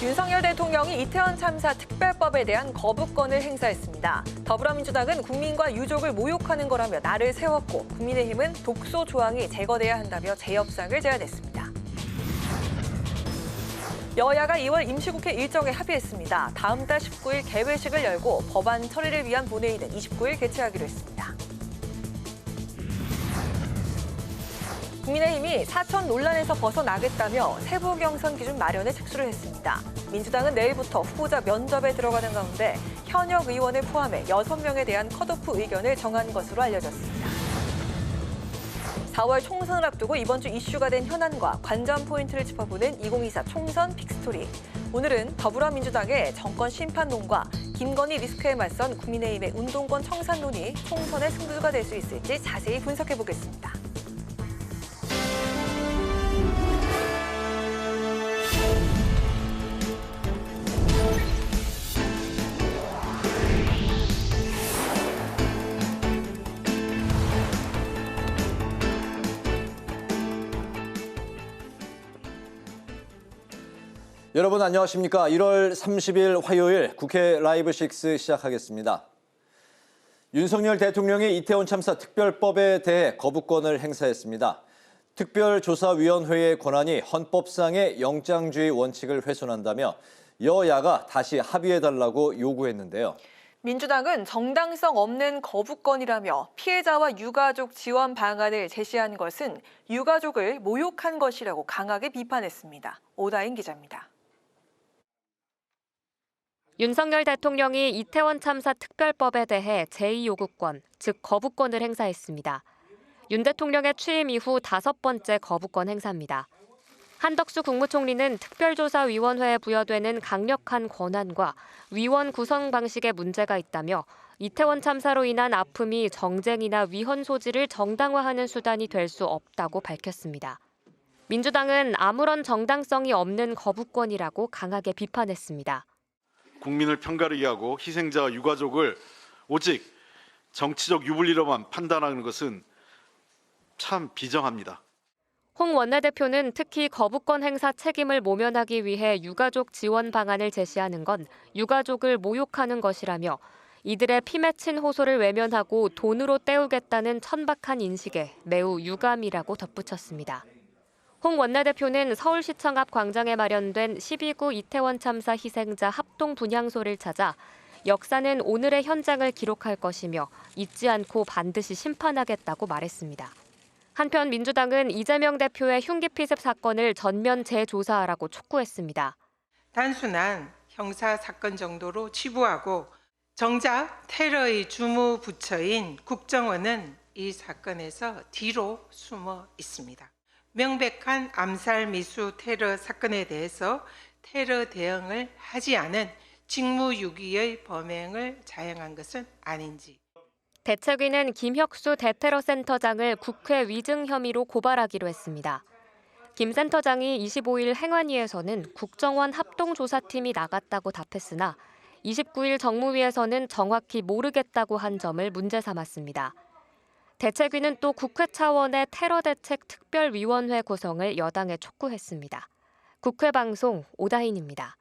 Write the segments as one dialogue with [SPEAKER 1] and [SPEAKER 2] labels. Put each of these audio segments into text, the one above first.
[SPEAKER 1] 윤석열 대통령이 이태원 참사 특별법에 대한 거부권을 행사했습니다. 더불어민주당은 국민과 유족을 모욕하는 거라며 날을 세웠고 국민의힘은 독소 조항이 제거돼야 한다며 재협상을 제안했습니다. 여야가 2월 임시국회 일정에 합의했습니다. 다음 달 19일 개회식을 열고 법안 처리를 위한 본회의는 29일 개최하기로 했습니다. 국민의힘이 사천 논란에서 벗어나겠다며 세부 경선 기준 마련에 착수를 했습니다. 민주당은 내일부터 후보자 면접에 들어가는 가운데 현역 의원을 포함해 6명에 대한 컷오프 의견을 정한 것으로 알려졌습니다. 4월 총선을 앞두고 이번 주 이슈가 된 현안과 관전 포인트를 짚어보는 2024 총선 픽스토리. 오늘은 더불어민주당의 정권 심판론과 김건희 리스크에 맞선 국민의힘의 운동권 청산론이 총선의 승부가 될 수 있을지 자세히 분석해보겠습니다.
[SPEAKER 2] 여러분 안녕하십니까? 1월 30일 화요일 국회 라이브 6 시작하겠습니다. 윤석열 대통령이 이태원 참사 특별법에 대해 거부권을 행사했습니다. 특별조사위원회의 권한이 헌법상의 영장주의 원칙을 훼손한다며 여야가 다시 합의해달라고 요구했는데요.
[SPEAKER 1] 민주당은 정당성 없는 거부권이라며 피해자와 유가족 지원 방안을 제시한 것은 유가족을 모욕한 것이라고 강하게 비판했습니다. 오다인 기자입니다.
[SPEAKER 3] 윤석열 대통령이 이태원 참사 특별법에 대해 제2요구권, 즉 거부권을 행사했습니다. 윤 대통령의 취임 이후 5번째 거부권 행사입니다. 한덕수 국무총리는 특별조사위원회에 부여되는 강력한 권한과 위원 구성 방식에 문제가 있다며 이태원 참사로 인한 아픔이 정쟁이나 위헌 소지를 정당화하는 수단이 될 수 없다고 밝혔습니다. 민주당은 아무런 정당성이 없는 거부권이라고 강하게 비판했습니다.
[SPEAKER 4] 국민을 편가르게 하고 희생자와 유가족을 오직 정치적 유불리로만 판단하는 것은 참 비정합니다.
[SPEAKER 3] 홍 원내대표는 특히 거부권 행사 책임을 모면하기 위해 유가족 지원 방안을 제시하는 건 유가족을 모욕하는 것이라며 이들의 피 맺힌 호소를 외면하고 돈으로 때우겠다는 천박한 인식에 매우 유감이라고 덧붙였습니다. 홍 원내대표는 서울시청 앞 광장에 마련된 12구 이태원 참사 희생자 합동 분향소를 찾아 역사는 오늘의 현장을 기록할 것이며 잊지 않고 반드시 심판하겠다고 말했습니다. 한편 민주당은 이재명 대표의 흉기 피습 사건을 전면 재조사하라고 촉구했습니다.
[SPEAKER 5] 단순한 형사 사건 정도로 치부하고 정작 테러의 주무 부처인 국정원은 이 사건에서 뒤로 숨어 있습니다. 명백한 암살 미수 테러 사건에 대해서 테러 대응을 하지 않은 직무유기의 범행을 자행한 것은 아닌지.
[SPEAKER 3] 대책위는 김혁수 대테러센터장을 국회 위증 혐의로 고발하기로 했습니다. 김 센터장이 25일 행안위에서는 국정원 합동조사팀이 나갔다고 답했으나 29일 정무위에서는 정확히 모르겠다고 한 점을 문제 삼았습니다. 대책위는 또 국회 차원의 테러대책 특별위원회 구성을 여당에 촉구했습니다. 국회방송 오다인입니다.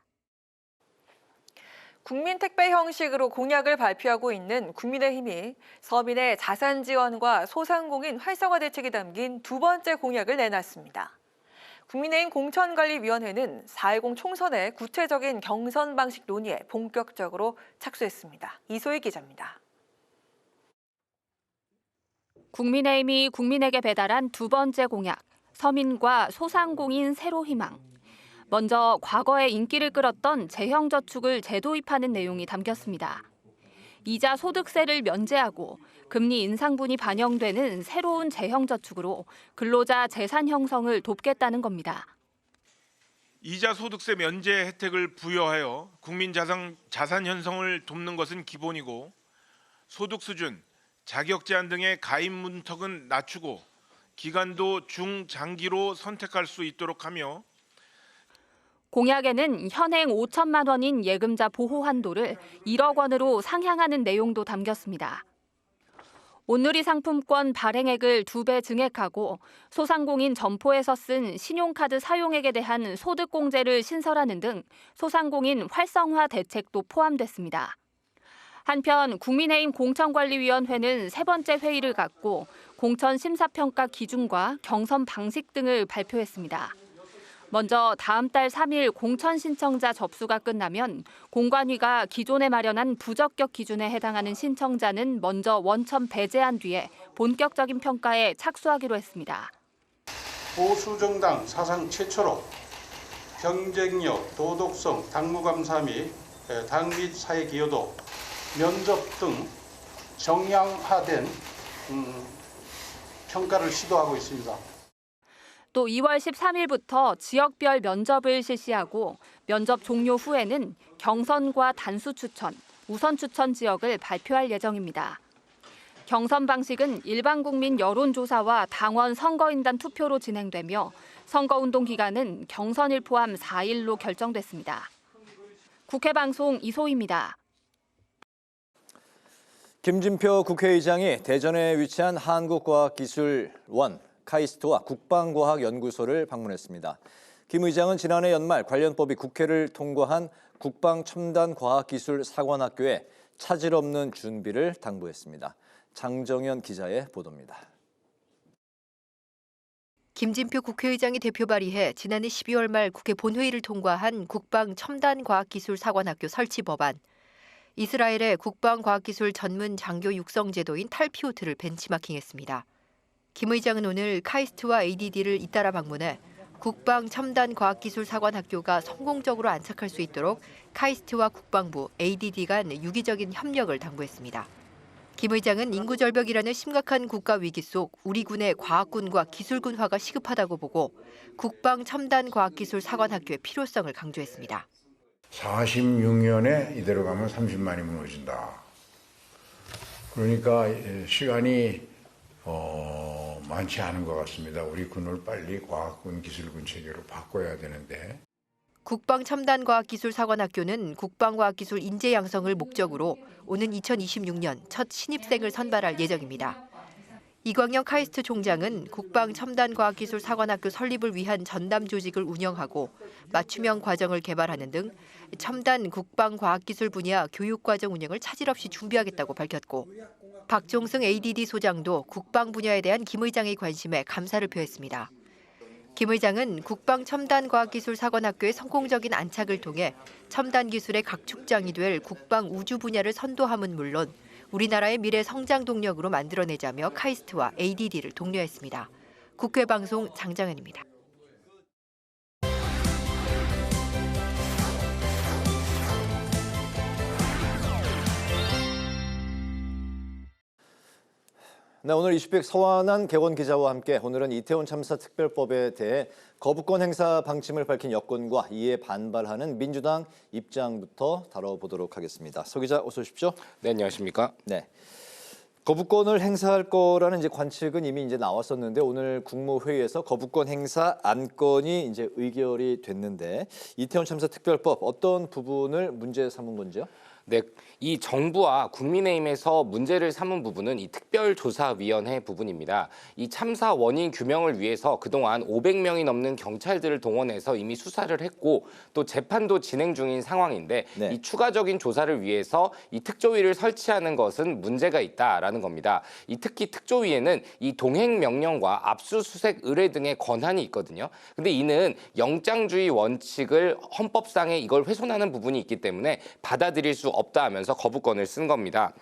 [SPEAKER 1] 국민택배 형식으로 공약을 발표하고 있는 국민의힘이 서민의 자산 지원과 소상공인 활성화 대책이 담긴 두 번째 공약을 내놨습니다. 국민의힘 공천관리위원회는 4.10 총선의 구체적인 경선 방식 논의에 본격적으로 착수했습니다. 이소희 기자입니다.
[SPEAKER 6] 국민의힘이 국민에게 배달한 두 번째 공약, 서민과 소상공인 새로 희망. 먼저 과거에 인기를 끌었던 재형저축을 재도입하는 내용이 담겼습니다. 이자 소득세를 면제하고 금리 인상분이 반영되는 새로운 재형저축으로 근로자 재산 형성을 돕겠다는 겁니다.
[SPEAKER 7] 이자 소득세 면제 혜택을 부여하여 국민 자산 형성을 돕는 것은 기본이고 소득 수준, 자격 제한 등의 가입 문턱은 낮추고 기간도 중장기로 선택할 수 있도록 하며
[SPEAKER 6] 공약에는 현행 5천만 원인 예금자 보호 한도를 1억 원으로 상향하는 내용도 담겼습니다. 온누리 상품권 발행액을 2배 증액하고 소상공인 점포에서 쓴 신용카드 사용액에 대한 소득공제를 신설하는 등 소상공인 활성화 대책도 포함됐습니다. 한편 국민의힘 공천관리위원회는 세 번째 회의를 갖고 공천 심사평가 기준과 경선 방식 등을 발표했습니다. 먼저 다음 달 3일 공천 신청자 접수가 끝나면 공관위가 기존에 마련한 부적격 기준에 해당하는 신청자는 먼저 원천 배제한 뒤에 본격적인 평가에 착수하기로 했습니다.
[SPEAKER 8] 보수정당 사상 최초로 경쟁력, 도덕성, 당무감사 및 당 및 사회 기여도, 면접 등 정량화된 평가를 시도하고 있습니다.
[SPEAKER 6] 또 2월 13일부터 지역별 면접을 실시하고 면접 종료 후에는 경선과 단수 추천, 우선 추천 지역을 발표할 예정입니다. 경선 방식은 일반 국민 여론조사와 당원 선거인단 투표로 진행되며 선거운동 기간은 경선일 포함 4일로 결정됐습니다. 국회 방송 이소희입니다.
[SPEAKER 2] 김진표 국회의장이 대전에 위치한 한국과학기술원 카이스트와 국방과학연구소를 방문했습니다. 김 의장은 지난해 연말 관련법이 국회를 통과한 국방첨단과학기술사관학교에 차질 없는 준비를 당부했습니다. 장정현 기자의 보도입니다.
[SPEAKER 9] 김진표 국회의장이 대표 발의해 지난해 12월 말 국회 본회의를 통과한 국방첨단과학기술사관학교 설치 법안. 이스라엘의 국방과학기술 전문 장교 육성 제도인 탈피오트를 벤치마킹했습니다. 김 의장은 오늘 카이스트와 ADD를 잇따라 방문해 국방첨단과학기술사관학교가 성공적으로 안착할 수 있도록 카이스트와 국방부, ADD 간 유기적인 협력을 당부했습니다. 김 의장은 인구절벽이라는 심각한 국가 위기 속 우리 군의 과학군과 기술군화가 시급하다고 보고 국방첨단과학기술사관학교의 필요성을 강조했습니다.
[SPEAKER 10] 46년에 이대로 가면 30만이 무너진다. 그러니까 시간이 많지 않은 것 같습니다. 우리 군을 빨리 과학군, 기술군 체계로 바꿔야 되는데.
[SPEAKER 9] 국방첨단과학기술사관학교는 국방과학기술 인재 양성을 목적으로 오는 2026년 첫 신입생을 선발할 예정입니다. 이광영 카이스트 총장은 국방첨단과학기술사관학교 설립을 위한 전담 조직을 운영하고 맞춤형 과정을 개발하는 등 첨단 국방과학기술 분야 교육과정 운영을 차질 없이 준비하겠다고 밝혔고 박종승 ADD 소장도 국방 분야에 대한 김 의장의 관심에 감사를 표했습니다. 김 의장은 국방첨단과학기술사관학교의 성공적인 안착을 통해 첨단 기술의 각축장이 될 국방 우주 분야를 선도함은 물론 우리나라의 미래 성장 동력으로 만들어내자며 카이스트와 ADD를 독려했습니다. 국회 방송 장정현입니다.
[SPEAKER 2] 네, 오늘 이슈픽 서완한 개원 기자와 함께 오늘은 이태원 참사 특별법에 대해 거부권 행사 방침을 밝힌 여권과 이에 반발하는 민주당 입장부터 다뤄보도록 하겠습니다. 서 기자 어서 오십시오.
[SPEAKER 11] 네, 안녕하십니까?
[SPEAKER 2] 네. 거부권을 행사할 거라는 관측은 이미 나왔었는데 오늘 국무회의에서 거부권 행사 안건이 의결이 됐는데 이태원 참사 특별법 어떤 부분을 문제 삼은 건지요?
[SPEAKER 11] 네, 이 정부와 국민의힘에서 문제를 삼은 부분은 이 특별조사위원회 부분입니다. 이 참사 원인 규명을 위해서 그동안 500명이 넘는 경찰들을 동원해서 이미 수사를 했고 또 재판도 진행 중인 상황인데
[SPEAKER 2] 네.
[SPEAKER 11] 이 추가적인 조사를 위해서 이 특조위를 설치하는 것은 문제가 있다라는 겁니다. 이 특히 특조위에는 이 동행명령과 압수수색 의뢰 등의 권한이 있거든요. 근데 이는 영장주의 원칙을 헌법상에 이걸 훼손하는 부분이 있기 때문에 받아들일 수 없다 하면서 거부권을 쓴 겁니다.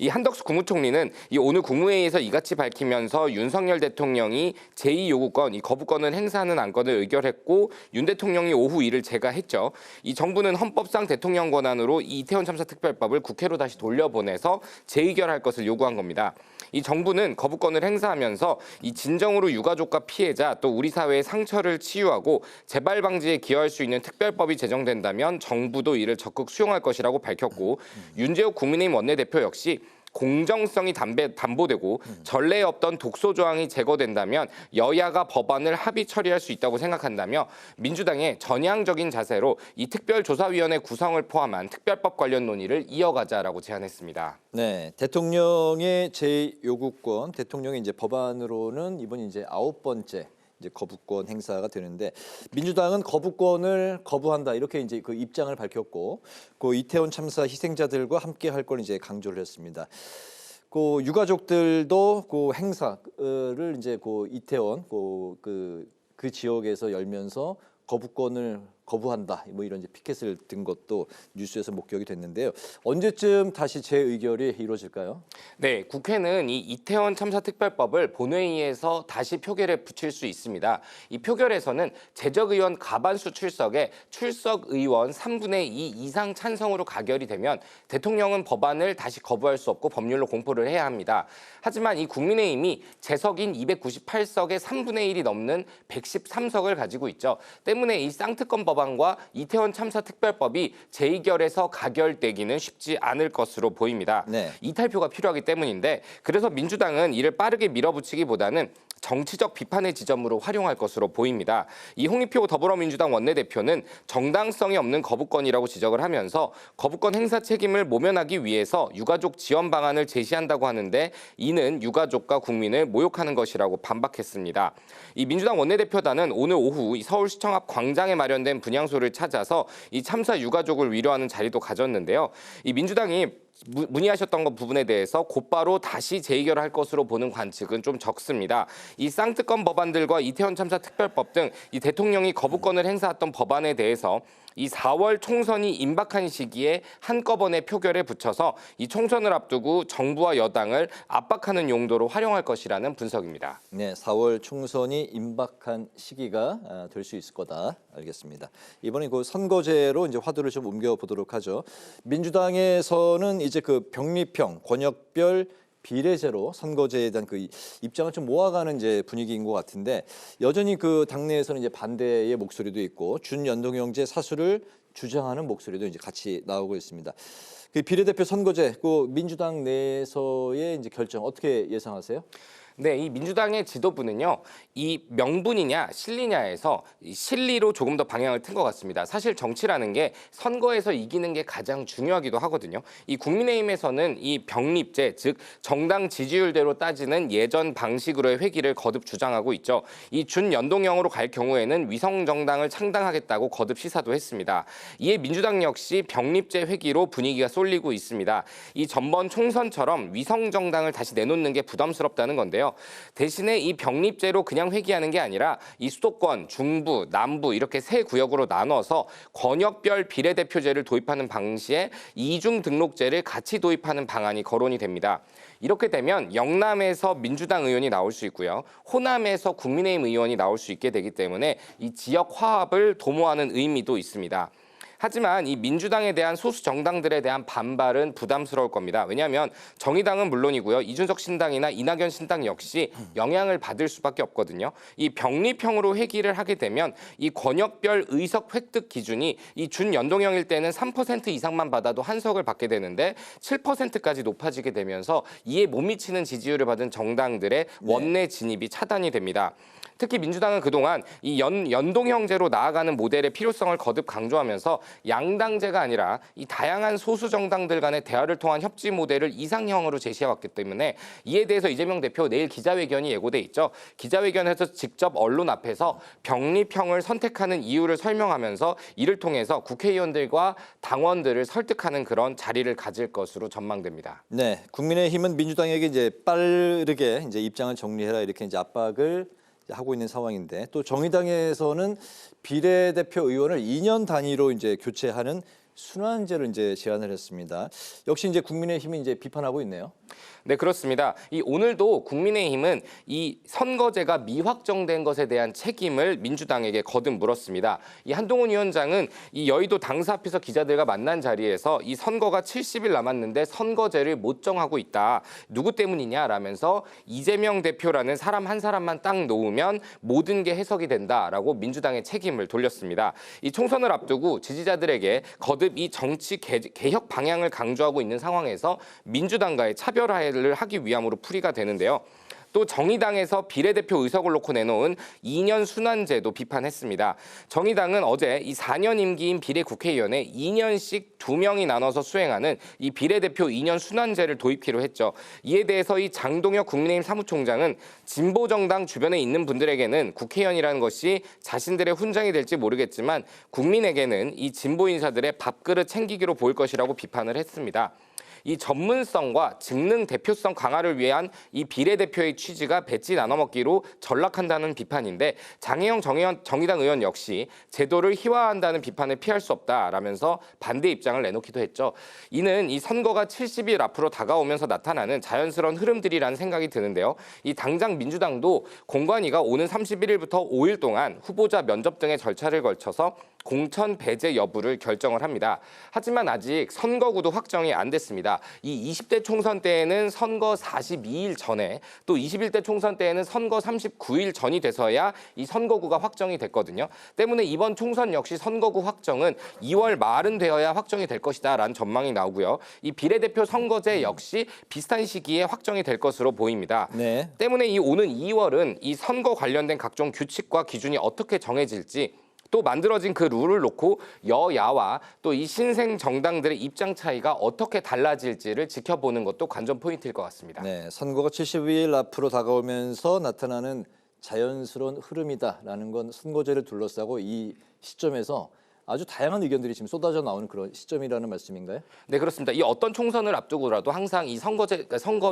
[SPEAKER 11] 이 한덕수 국무총리는 이 오늘 국무회의에서 이같이 밝히면서 윤석열 대통령이 제2요구권, 이 거부권을 행사하는 안건을 의결했고 윤 대통령이 오후 이를 제가했죠. 이 정부는 헌법상 대통령 권한으로 이 이태원 참사 특별법을 국회로 다시 돌려보내서 재의결할 것을 요구한 겁니다. 이 정부는 거부권을 행사하면서 이 진정으로 유가족과 피해자 또 우리 사회의 상처를 치유하고 재발 방지에 기여할 수 있는 특별법이 제정된다면 정부도 이를 적극 수용할 것이라고 밝혔고 윤재욱 국민의힘 원내대표 역시 공정성이 담보되고 전례에 없던 독소 조항이 제거된다면 여야가 법안을 합의 처리할 수 있다고 생각한다며 민주당의 전향적인 자세로 이 특별조사위원회 구성을 포함한 특별법 관련 논의를 이어가자라고 제안했습니다.
[SPEAKER 2] 네, 대통령의 제 요구권, 대통령의 이제 법안으로는 이번 이제 9번째 이제 거부권 행사가 되는데 민주당은 거부권을 거부한다 이렇게 이제 그 입장을 밝혔고 그 이태원 참사 희생자들과 함께 할 걸 이제 강조를 했습니다. 그 유가족들도 그 행사를 이제 그 이태원 그 지역에서 열면서 거부권을 거부한다 뭐 이런 이제 피켓을 든 것도 뉴스에서 목격이 됐는데요. 언제쯤 다시 재의결이 이루어질까요?
[SPEAKER 11] 네, 국회는 이 이태원 참사 특별법을 본회의에서 다시 표결에 붙일 수 있습니다. 이 표결에서는 재적의원 과반수 출석에 출석 의원 3분의 2 이상 찬성으로 가결이 되면 대통령은 법안을 다시 거부할 수 없고 법률로 공포를 해야 합니다. 하지만 이 국민의힘이 재석인 298석의 3분의 1이 넘는 113석을 가지고 있죠. 때문에 이 쌍특검 법안과 이태원 참사 특별법이 재의결에서 가결되기는 쉽지 않을 것으로 보입니다.
[SPEAKER 2] 네.
[SPEAKER 11] 이탈표가 필요하기 때문인데 그래서 민주당은 이를 빠르게 밀어붙이기보다는 정치적 비판의 지점으로 활용할 것으로 보입니다. 이 홍익표 더불어민주당 원내대표는 정당성이 없는 거부권이라고 지적을 하면서 거부권 행사 책임을 모면하기 위해서 유가족 지원 방안을 제시한다고 하는데 이는 유가족과 국민을 모욕하는 것이라고 반박했습니다. 이 민주당 원내대표단은 오늘 오후 서울시청 앞 광장에 마련된 분향소를 찾아서 이 참사 유가족을 위로하는 자리도 가졌는데요. 이 민주당이 문의하셨던 부분에 대해서 곧바로 다시 재의결할 것으로 보는 관측은 좀 적습니다. 이 쌍특검 법안들과 이태원 참사 특별법 등 이 대통령이 거부권을 행사했던 법안에 대해서 이 4월 총선이 임박한 시기에 한꺼번에 표결에 붙여서 이 총선을 앞두고 정부와 여당을 압박하는 용도로 활용할 것이라는 분석입니다.
[SPEAKER 2] 네, 4월 총선이 임박한 시기가 될 수 있을 거다. 알겠습니다. 이번에 그 선거제로 이제 화두를 좀 옮겨 보도록 하죠. 민주당에서는 이제 그 병립형 권역별 비례제로 선거제에 대한 그 입장을 좀 모아가는 이제 분위기인 것 같은데 여전히 그 당내에서는 이제 반대의 목소리도 있고 준연동형제 사수를 주장하는 목소리도 이제 같이 나오고 있습니다. 그 비례대표 선거제, 그 민주당 내에서의 이제 결정 어떻게 예상하세요?
[SPEAKER 11] 네, 이 민주당의 지도부는요, 이 명분이냐 실리냐에서 이 실리로 조금 더 방향을 튼 것 같습니다. 사실 정치라는 게 선거에서 이기는 게 가장 중요하기도 하거든요. 이 국민의힘에서는 이 병립제, 즉 정당 지지율대로 따지는 예전 방식으로의 회기를 거듭 주장하고 있죠. 이 준연동형으로 갈 경우에는 위성정당을 창당하겠다고 거듭 시사도 했습니다. 이에 민주당 역시 병립제 회기로 분위기가 쏠리고 있습니다. 이 전번 총선처럼 위성정당을 다시 내놓는 게 부담스럽다는 건데요. 대신에 이 병립제로 그냥 회귀하는 게 아니라 이 수도권, 중부, 남부 이렇게 세 구역으로 나눠서 권역별 비례대표제를 도입하는 방시에 이중 등록제를 같이 도입하는 방안이 거론이 됩니다. 이렇게 되면 영남에서 민주당 의원이 나올 수 있고요. 호남에서 국민의힘 의원이 나올 수 있게 되기 때문에 이 지역 화합을 도모하는 의미도 있습니다. 하지만 이 민주당에 대한 소수 정당들에 대한 반발은 부담스러울 겁니다. 왜냐하면 정의당은 물론이고요. 이준석 신당이나 이낙연 신당 역시 영향을 받을 수밖에 없거든요. 이 병립형으로 회귀를 하게 되면 이 권역별 의석 획득 기준이 이 준연동형일 때는 3% 이상만 받아도 한 석을 받게 되는데 7%까지 높아지게 되면서 이에 못 미치는 지지율을 받은 정당들의 원내 진입이 차단이 됩니다. 특히 민주당은 그동안 이 연동형제로 나아가는 모델의 필요성을 거듭 강조하면서 양당제가 아니라 이 다양한 소수 정당들 간의 대화를 통한 협치 모델을 이상형으로 제시해왔기 때문에 이에 대해서 이재명 대표 내일 기자회견이 예고돼 있죠. 기자회견에서 직접 언론 앞에서 병립형을 선택하는 이유를 설명하면서 이를 통해서 국회의원들과 당원들을 설득하는 그런 자리를 가질 것으로 전망됩니다.
[SPEAKER 2] 네, 국민의힘은 민주당에게 이제 빠르게 이제 입장을 정리해라 이렇게 이제 압박을 하고 있는 상황인데 또 정의당에서는 비례대표 의원을 2년 단위로 이제 교체하는 순환제를 이제 제안을 했습니다. 역시 이제 국민의힘이 이제 비판하고 있네요.
[SPEAKER 11] 네, 그렇습니다. 이 오늘도 국민의힘은 이 선거제가 미확정된 것에 대한 책임을 민주당에게 거듭 물었습니다. 이 한동훈 위원장은 이 여의도 당사 앞에서 기자들과 만난 자리에서 이 선거가 70일 남았는데 선거제를 못 정하고 있다. 누구 때문이냐라면서 이재명 대표라는 사람 한 사람만 딱 놓으면 모든 게 해석이 된다라고 민주당의 책임을 돌렸습니다. 이 총선을 앞두고 지지자들에게 거듭 거듭 이 정치 개혁 방향을 강조하고 있는 상황에서 민주당과의 차별화를 하기 위함으로 풀이가 되는데요. 또 정의당에서 비례대표 의석을 놓고 내놓은 2년 순환제도 비판했습니다. 정의당은 어제 이 4년 임기인 비례국회의원에 2년씩 2명이 나눠서 수행하는 이 비례대표 2년 순환제를 도입키로 했죠. 이에 대해서 이 장동혁 국민의힘 사무총장은 진보정당 주변에 있는 분들에게는 국회의원이라는 것이 자신들의 훈장이 될지 모르겠지만 국민에게는 이 진보 인사들의 밥그릇 챙기기로 보일 것이라고 비판을 했습니다. 이 전문성과 직능 대표성 강화를 위한 이 비례대표의 취지가 배지 나눠먹기로 전락한다는 비판인데 장혜영 정의당 의원 역시 제도를 희화화한다는 비판을 피할 수 없다라면서 반대 입장을 내놓기도 했죠. 이는 이 선거가 70일 앞으로 다가오면서 나타나는 자연스러운 흐름들이라는 생각이 드는데요. 이 당장 민주당도 공관위가 오는 31일부터 5일 동안 후보자 면접 등의 절차를 걸쳐서 공천 배제 여부를 결정을 합니다. 하지만 아직 선거구도 확정이 안 됐습니다. 이 20대 총선 때에는 선거 42일 전에 또 21대 총선 때에는 선거 39일 전이 돼서야 이 선거구가 확정이 됐거든요. 때문에 이번 총선 역시 선거구 확정은 2월 말은 되어야 확정이 될 것이다라는 전망이 나오고요. 이 비례대표 선거제 역시 비슷한 시기에 확정이 될 것으로 보입니다.
[SPEAKER 2] 네.
[SPEAKER 11] 때문에 이 오는 2월은 이 선거 관련된 각종 규칙과 기준이 어떻게 정해질지 또 만들어진 그 룰을 놓고 여야와 또 이 신생 정당들의 입장 차이가 어떻게 달라질지를 지켜보는 것도 관전 포인트일 것 같습니다.
[SPEAKER 2] 네, 선거가 70일 앞으로 다가오면서 나타나는 자연스러운 흐름이다라는 건 선거제를 둘러싸고 이 시점에서 아주 다양한 의견들이 지금 쏟아져 나오는 그런 시점이라는 말씀인가요?
[SPEAKER 11] 네, 그렇습니다. 이 어떤 총선을 앞두고라도 항상 이 선거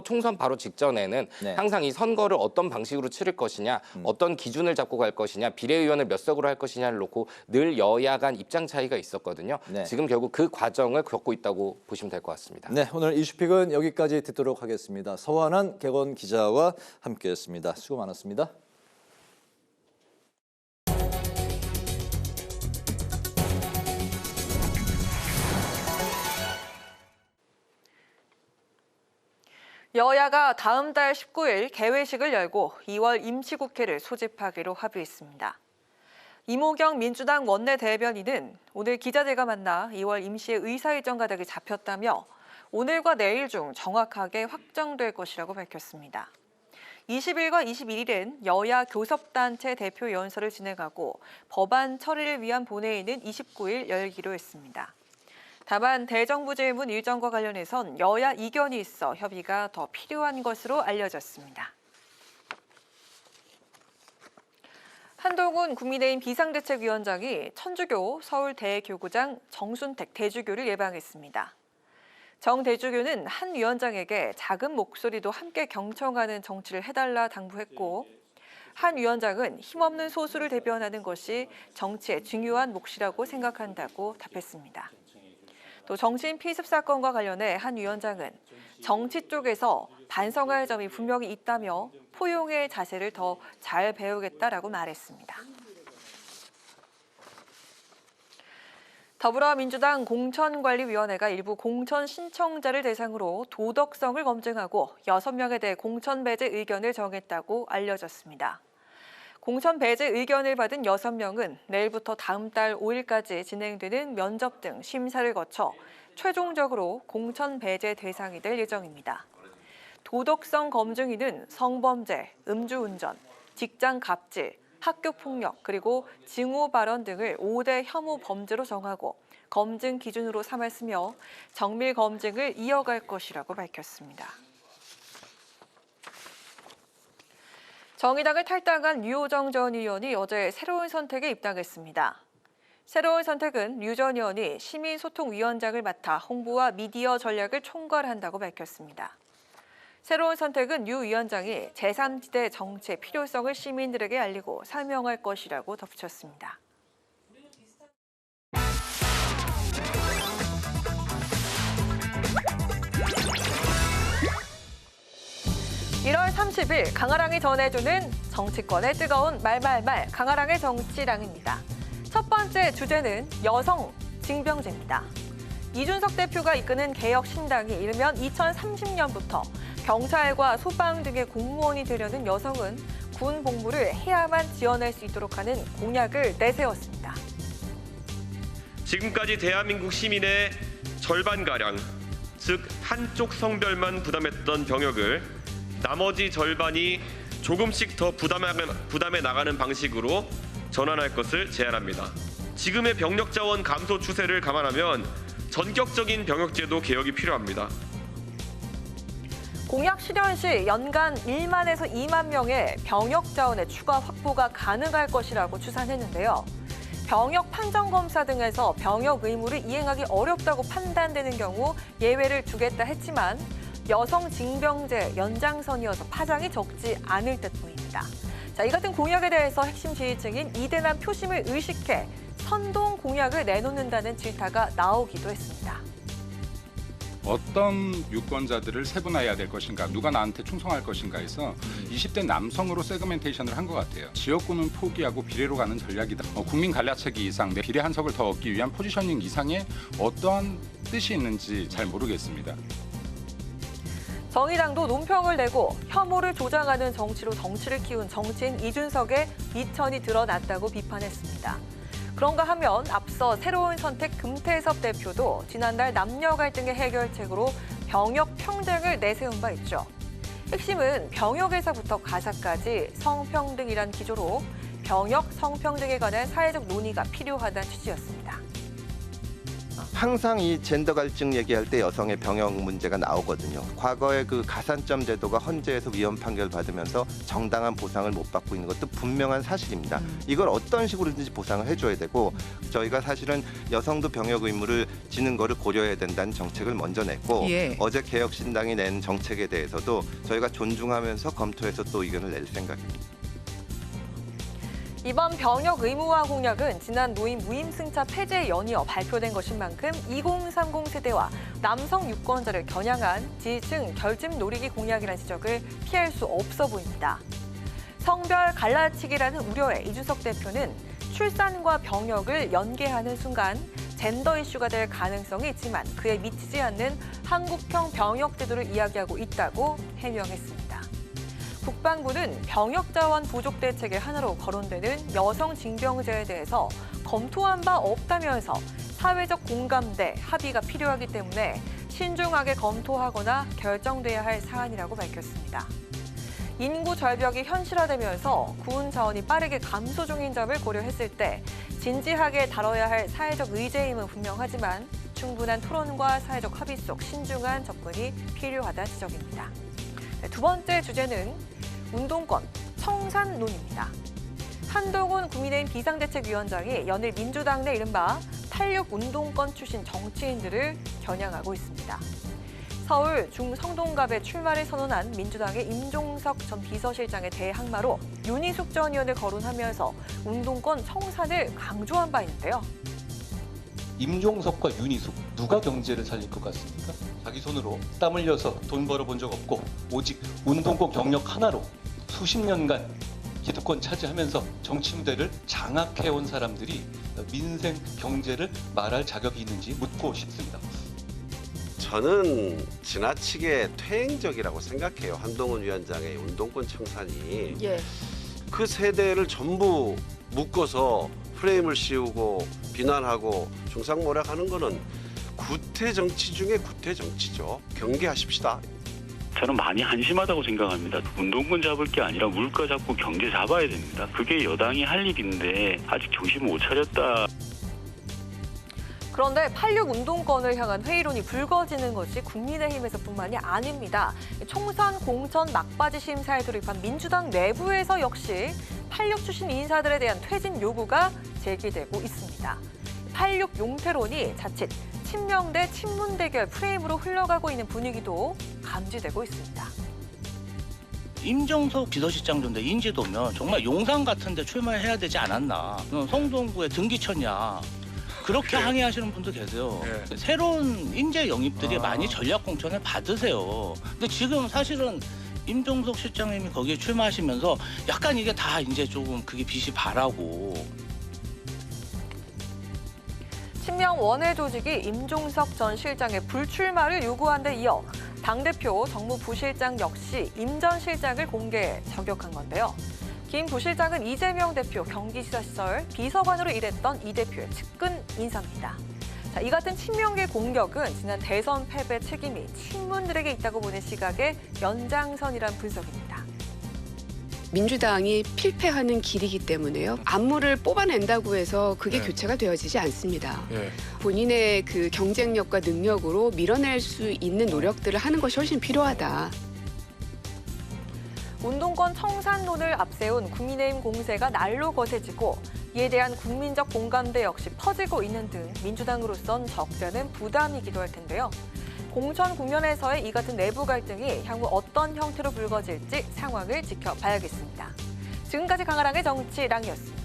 [SPEAKER 11] 총선 바로 직전에는
[SPEAKER 2] 네.
[SPEAKER 11] 항상 이 선거를 어떤 방식으로 치를 것이냐, 어떤 기준을 잡고 갈 것이냐, 비례의원을 몇 석으로 할 것이냐를 놓고 늘 여야 간 입장 차이가 있었거든요.
[SPEAKER 2] 네.
[SPEAKER 11] 지금 결국 그 과정을 겪고 있다고 보시면 될 것 같습니다.
[SPEAKER 2] 네, 오늘 이슈픽은 여기까지 듣도록 하겠습니다. 서완한 객원 기자와 함께했습니다. 수고 많았습니다.
[SPEAKER 1] 여야가 다음 달 19일 개회식을 열고 2월 임시국회를 소집하기로 합의했습니다. 이모경 민주당 원내대변인은 오늘 기자들과 만나 2월 임시의 의사일정 가닥이 잡혔다며 오늘과 내일 중 정확하게 확정될 것이라고 밝혔습니다. 20일과 21일엔 여야 교섭단체 대표 연설을 진행하고 법안 처리를 위한 본회의는 29일 열기로 했습니다. 다만 대정부 질문 일정과 관련해선 여야 이견이 있어 협의가 더 필요한 것으로 알려졌습니다. 한동훈 국민의힘 비상대책위원장이 천주교 서울대교구장 정순택 대주교를 예방했습니다. 정 대주교는 한 위원장에게 작은 목소리도 함께 경청하는 정치를 해달라 당부했고 한 위원장은 힘없는 소수를 대변하는 것이 정치의 중요한 몫이라고 생각한다고 답했습니다. 또 정치인 피습 사건과 관련해 한 위원장은 정치 쪽에서 반성할 점이 분명히 있다며 포용의 자세를 더 잘 배우겠다라고 말했습니다. 더불어민주당 공천관리위원회가 일부 공천 신청자를 대상으로 도덕성을 검증하고 6명에 대해 공천 배제 의견을 정했다고 알려졌습니다. 공천 배제 의견을 받은 6명은 내일부터 다음 달 5일까지 진행되는 면접 등 심사를 거쳐 최종적으로 공천 배제 대상이 될 예정입니다. 도덕성 검증위는 성범죄, 음주운전, 직장 갑질, 학교폭력, 그리고 징후 발언 등을 5대 혐오 범죄로 정하고 검증 기준으로 삼았으며 정밀 검증을 이어갈 것이라고 밝혔습니다. 정의당을 탈당한 류호정 전 의원이 어제 새로운 선택에 입당했습니다. 새로운 선택은 류 전 의원이 시민소통위원장을 맡아 홍보와 미디어 전략을 총괄한다고 밝혔습니다. 새로운 선택은 류 위원장이 제3지대 정치의 필요성을 시민들에게 알리고 설명할 것이라고 덧붙였습니다. 1월 30일 강아랑이 전해주는 정치권의 뜨거운 말말말 강아랑의 정치랑입니다. 첫 번째 주제는 여성 징병제입니다. 이준석 대표가 이끄는 개혁신당이 이르면 2030년부터 경찰과 소방 등의 공무원이 되려는 여성은 군 복무를 해야만 지원할 수 있도록 하는 공약을 내세웠습니다.
[SPEAKER 12] 지금까지 대한민국 시민의 절반가량, 즉 한쪽 성별만 부담했던 병역을 나머지 절반이 조금씩 더 부담해 나가는 방식으로 전환할 것을 제안합니다. 지금의 병력 자원 감소 추세를 감안하면 전격적인 병역제도 개혁이 필요합니다.
[SPEAKER 1] 공약 실현 시 연간 1만에서 2만 명의 병역 자원의 추가 확보가 가능할 것이라고 추산했는데요. 병역 판정 검사 등에서 병역 의무를 이행하기 어렵다고 판단되는 경우 예외를 두겠다 했지만 여성 징병제 연장선이어서 파장이 적지 않을 듯 보입니다. 자, 이 같은 공약에 대해서 핵심 지지층인 이대남 표심을 의식해 선동 공약을 내놓는다는 질타가 나오기도 했습니다.
[SPEAKER 13] 어떤 유권자들을 세분화해야 될 것인가, 누가 나한테 충성할 것인가 해서 20대 남성으로 세그멘테이션을 한 것 같아요. 지역구는 포기하고 비례로 가는 전략이다. 국민 갈라치기 이상, 비례 한 석을 더 얻기 위한 포지셔닝 이상의 어떠한 뜻이 있는지 잘 모르겠습니다.
[SPEAKER 1] 정의당도 논평을 내고 혐오를 조장하는 정치로 정치를 키운 정치인 이준석의 미천이 드러났다고 비판했습니다. 그런가 하면 앞서 새로운 선택 금태섭 대표도 지난달 남녀 갈등의 해결책으로 병역 평등을 내세운 바 있죠. 핵심은 병역에서부터 가사까지 성평등이란 기조로 병역 성평등에 관한 사회적 논의가 필요하다는 취지였습니다.
[SPEAKER 14] 항상 이 젠더 갈증 얘기할 때 여성의 병역 문제가 나오거든요. 과거에 그 가산점 제도가 헌재에서 위헌 판결 받으면서 정당한 보상을 못 받고 있는 것도 분명한 사실입니다. 이걸 어떤 식으로든지 보상을 해줘야 되고 저희가 사실은 여성도 병역 의무를 지는 거를 고려해야 된다는 정책을 먼저 냈고 어제 개혁신당이 낸 정책에 대해서도 저희가 존중하면서 검토해서 또 의견을 낼 생각입니다.
[SPEAKER 1] 이번 병역 의무화 공약은 지난 노인 무임승차 폐지에 연이어 발표된 것인 만큼 2030 세대와 남성 유권자를 겨냥한 지지층 결집 노리기 공약이라는 지적을 피할 수 없어 보입니다. 성별 갈라치기라는 우려에 이준석 대표는 출산과 병역을 연계하는 순간 젠더 이슈가 될 가능성이 있지만 그에 미치지 않는 한국형 병역 제도를 이야기하고 있다고 해명했습니다. 국방부는 병역 자원 부족 대책의 하나로 거론되는 여성 징병제에 대해서 검토한 바 없다면서 사회적 공감대, 합의가 필요하기 때문에 신중하게 검토하거나 결정돼야 할 사안이라고 밝혔습니다. 인구 절벽이 현실화되면서 군 자원이 빠르게 감소 중인 점을 고려했을 때 진지하게 다뤄야 할 사회적 의제임은 분명하지만 충분한 토론과 사회적 합의 속 신중한 접근이 필요하다는 지적입니다. 두 번째 주제는 운동권, 청산론입니다. 한동훈 국민의힘 비상대책위원장이 연일 민주당 내 이른바 86 운동권 출신 정치인들을 겨냥하고 있습니다. 서울 중성동갑에 출마를 선언한 민주당의 임종석 전 비서실장의 대항마로 윤희숙 전 의원을 거론하면서 운동권 청산을 강조한 바 있는데요.
[SPEAKER 15] 임종석과 윤희숙 누가 경제를 살릴 것 같습니까? 자기 손으로 땀 흘려서 돈 벌어본 적 없고 오직 운동권 경력 하나로 수십 년간 기득권 차지하면서 정치 무대를 장악해온 사람들이 민생 경제를 말할 자격이 있는지 묻고 싶습니다.
[SPEAKER 16] 저는 지나치게 퇴행적이라고 생각해요. 한동훈 위원장의 운동권 청산이 그 세대를 전부 묶어서 프레임을 씌우고 비난하고 중상모략하는 거는 구태 정치 중에 구태 정치죠. 경계하십시다.
[SPEAKER 17] 저는 많이 한심하다고 생각합니다. 운동권 잡을 게 아니라 물가 잡고 경제 잡아야 됩니다. 그게 여당이 할 일인데 아직 정신 못 차렸다.
[SPEAKER 1] 그런데 86 운동권을 향한 회의론이 불거지는 것이 국민의힘에서뿐만이 아닙니다. 총선 공천 막바지 심사에 돌입한 민주당 내부에서 역시 86 출신 인사들에 대한 퇴진 요구가 제기되고 있습니다. 86 용태론이 자칫 친명 대 친문 대결 프레임으로 흘러가고 있는 분위기도 감지되고 있습니다.
[SPEAKER 18] 임종석 비서실장 정도 인지도면 정말 용산 같은 데 출마해야 되지 않았나. 성동구에 등기쳤냐. 그렇게 항의하시는 분도 계세요. 새로운 인재 영입들이 많이 전략 공천을 받으세요. 근데 지금 사실은 임종석 실장님이 거기에 출마하시면서 약간 이게 다 이제 조금 그게 빛이 바라고.
[SPEAKER 1] 친명 원외 조직이 임종석 전 실장의 불출마를 요구한 데 이어 당대표 정무부실장 역시 임 전 실장을 공개 저격한 건데요. 김 부실장은 이재명 대표 경기지사 시절 비서관으로 일했던 이 대표의 측근 인사입니다. 자, 이 같은 친명계 공격은 지난 대선 패배 책임이 친문들에게 있다고 보는 시각의 연장선이란 분석입니다.
[SPEAKER 19] 민주당이 필패하는 길이기 때문에요. 안무를 뽑아낸다고 해서 그게 교체가 되어지지 않습니다. 본인의 그 경쟁력과 능력으로 밀어낼 수 있는 노력들을 하는 것이 훨씬 필요하다.
[SPEAKER 1] 운동권 청산론을 앞세운 국민의힘 공세가 날로 거세지고 이에 대한 국민적 공감대 역시 퍼지고 있는 등 민주당으로선 적잖은 부담이기도 할 텐데요. 공천 국면에서의 이 같은 내부 갈등이 향후 어떤 형태로 불거질지 상황을 지켜봐야겠습니다. 지금까지 강아랑의 정치랑이었습니다.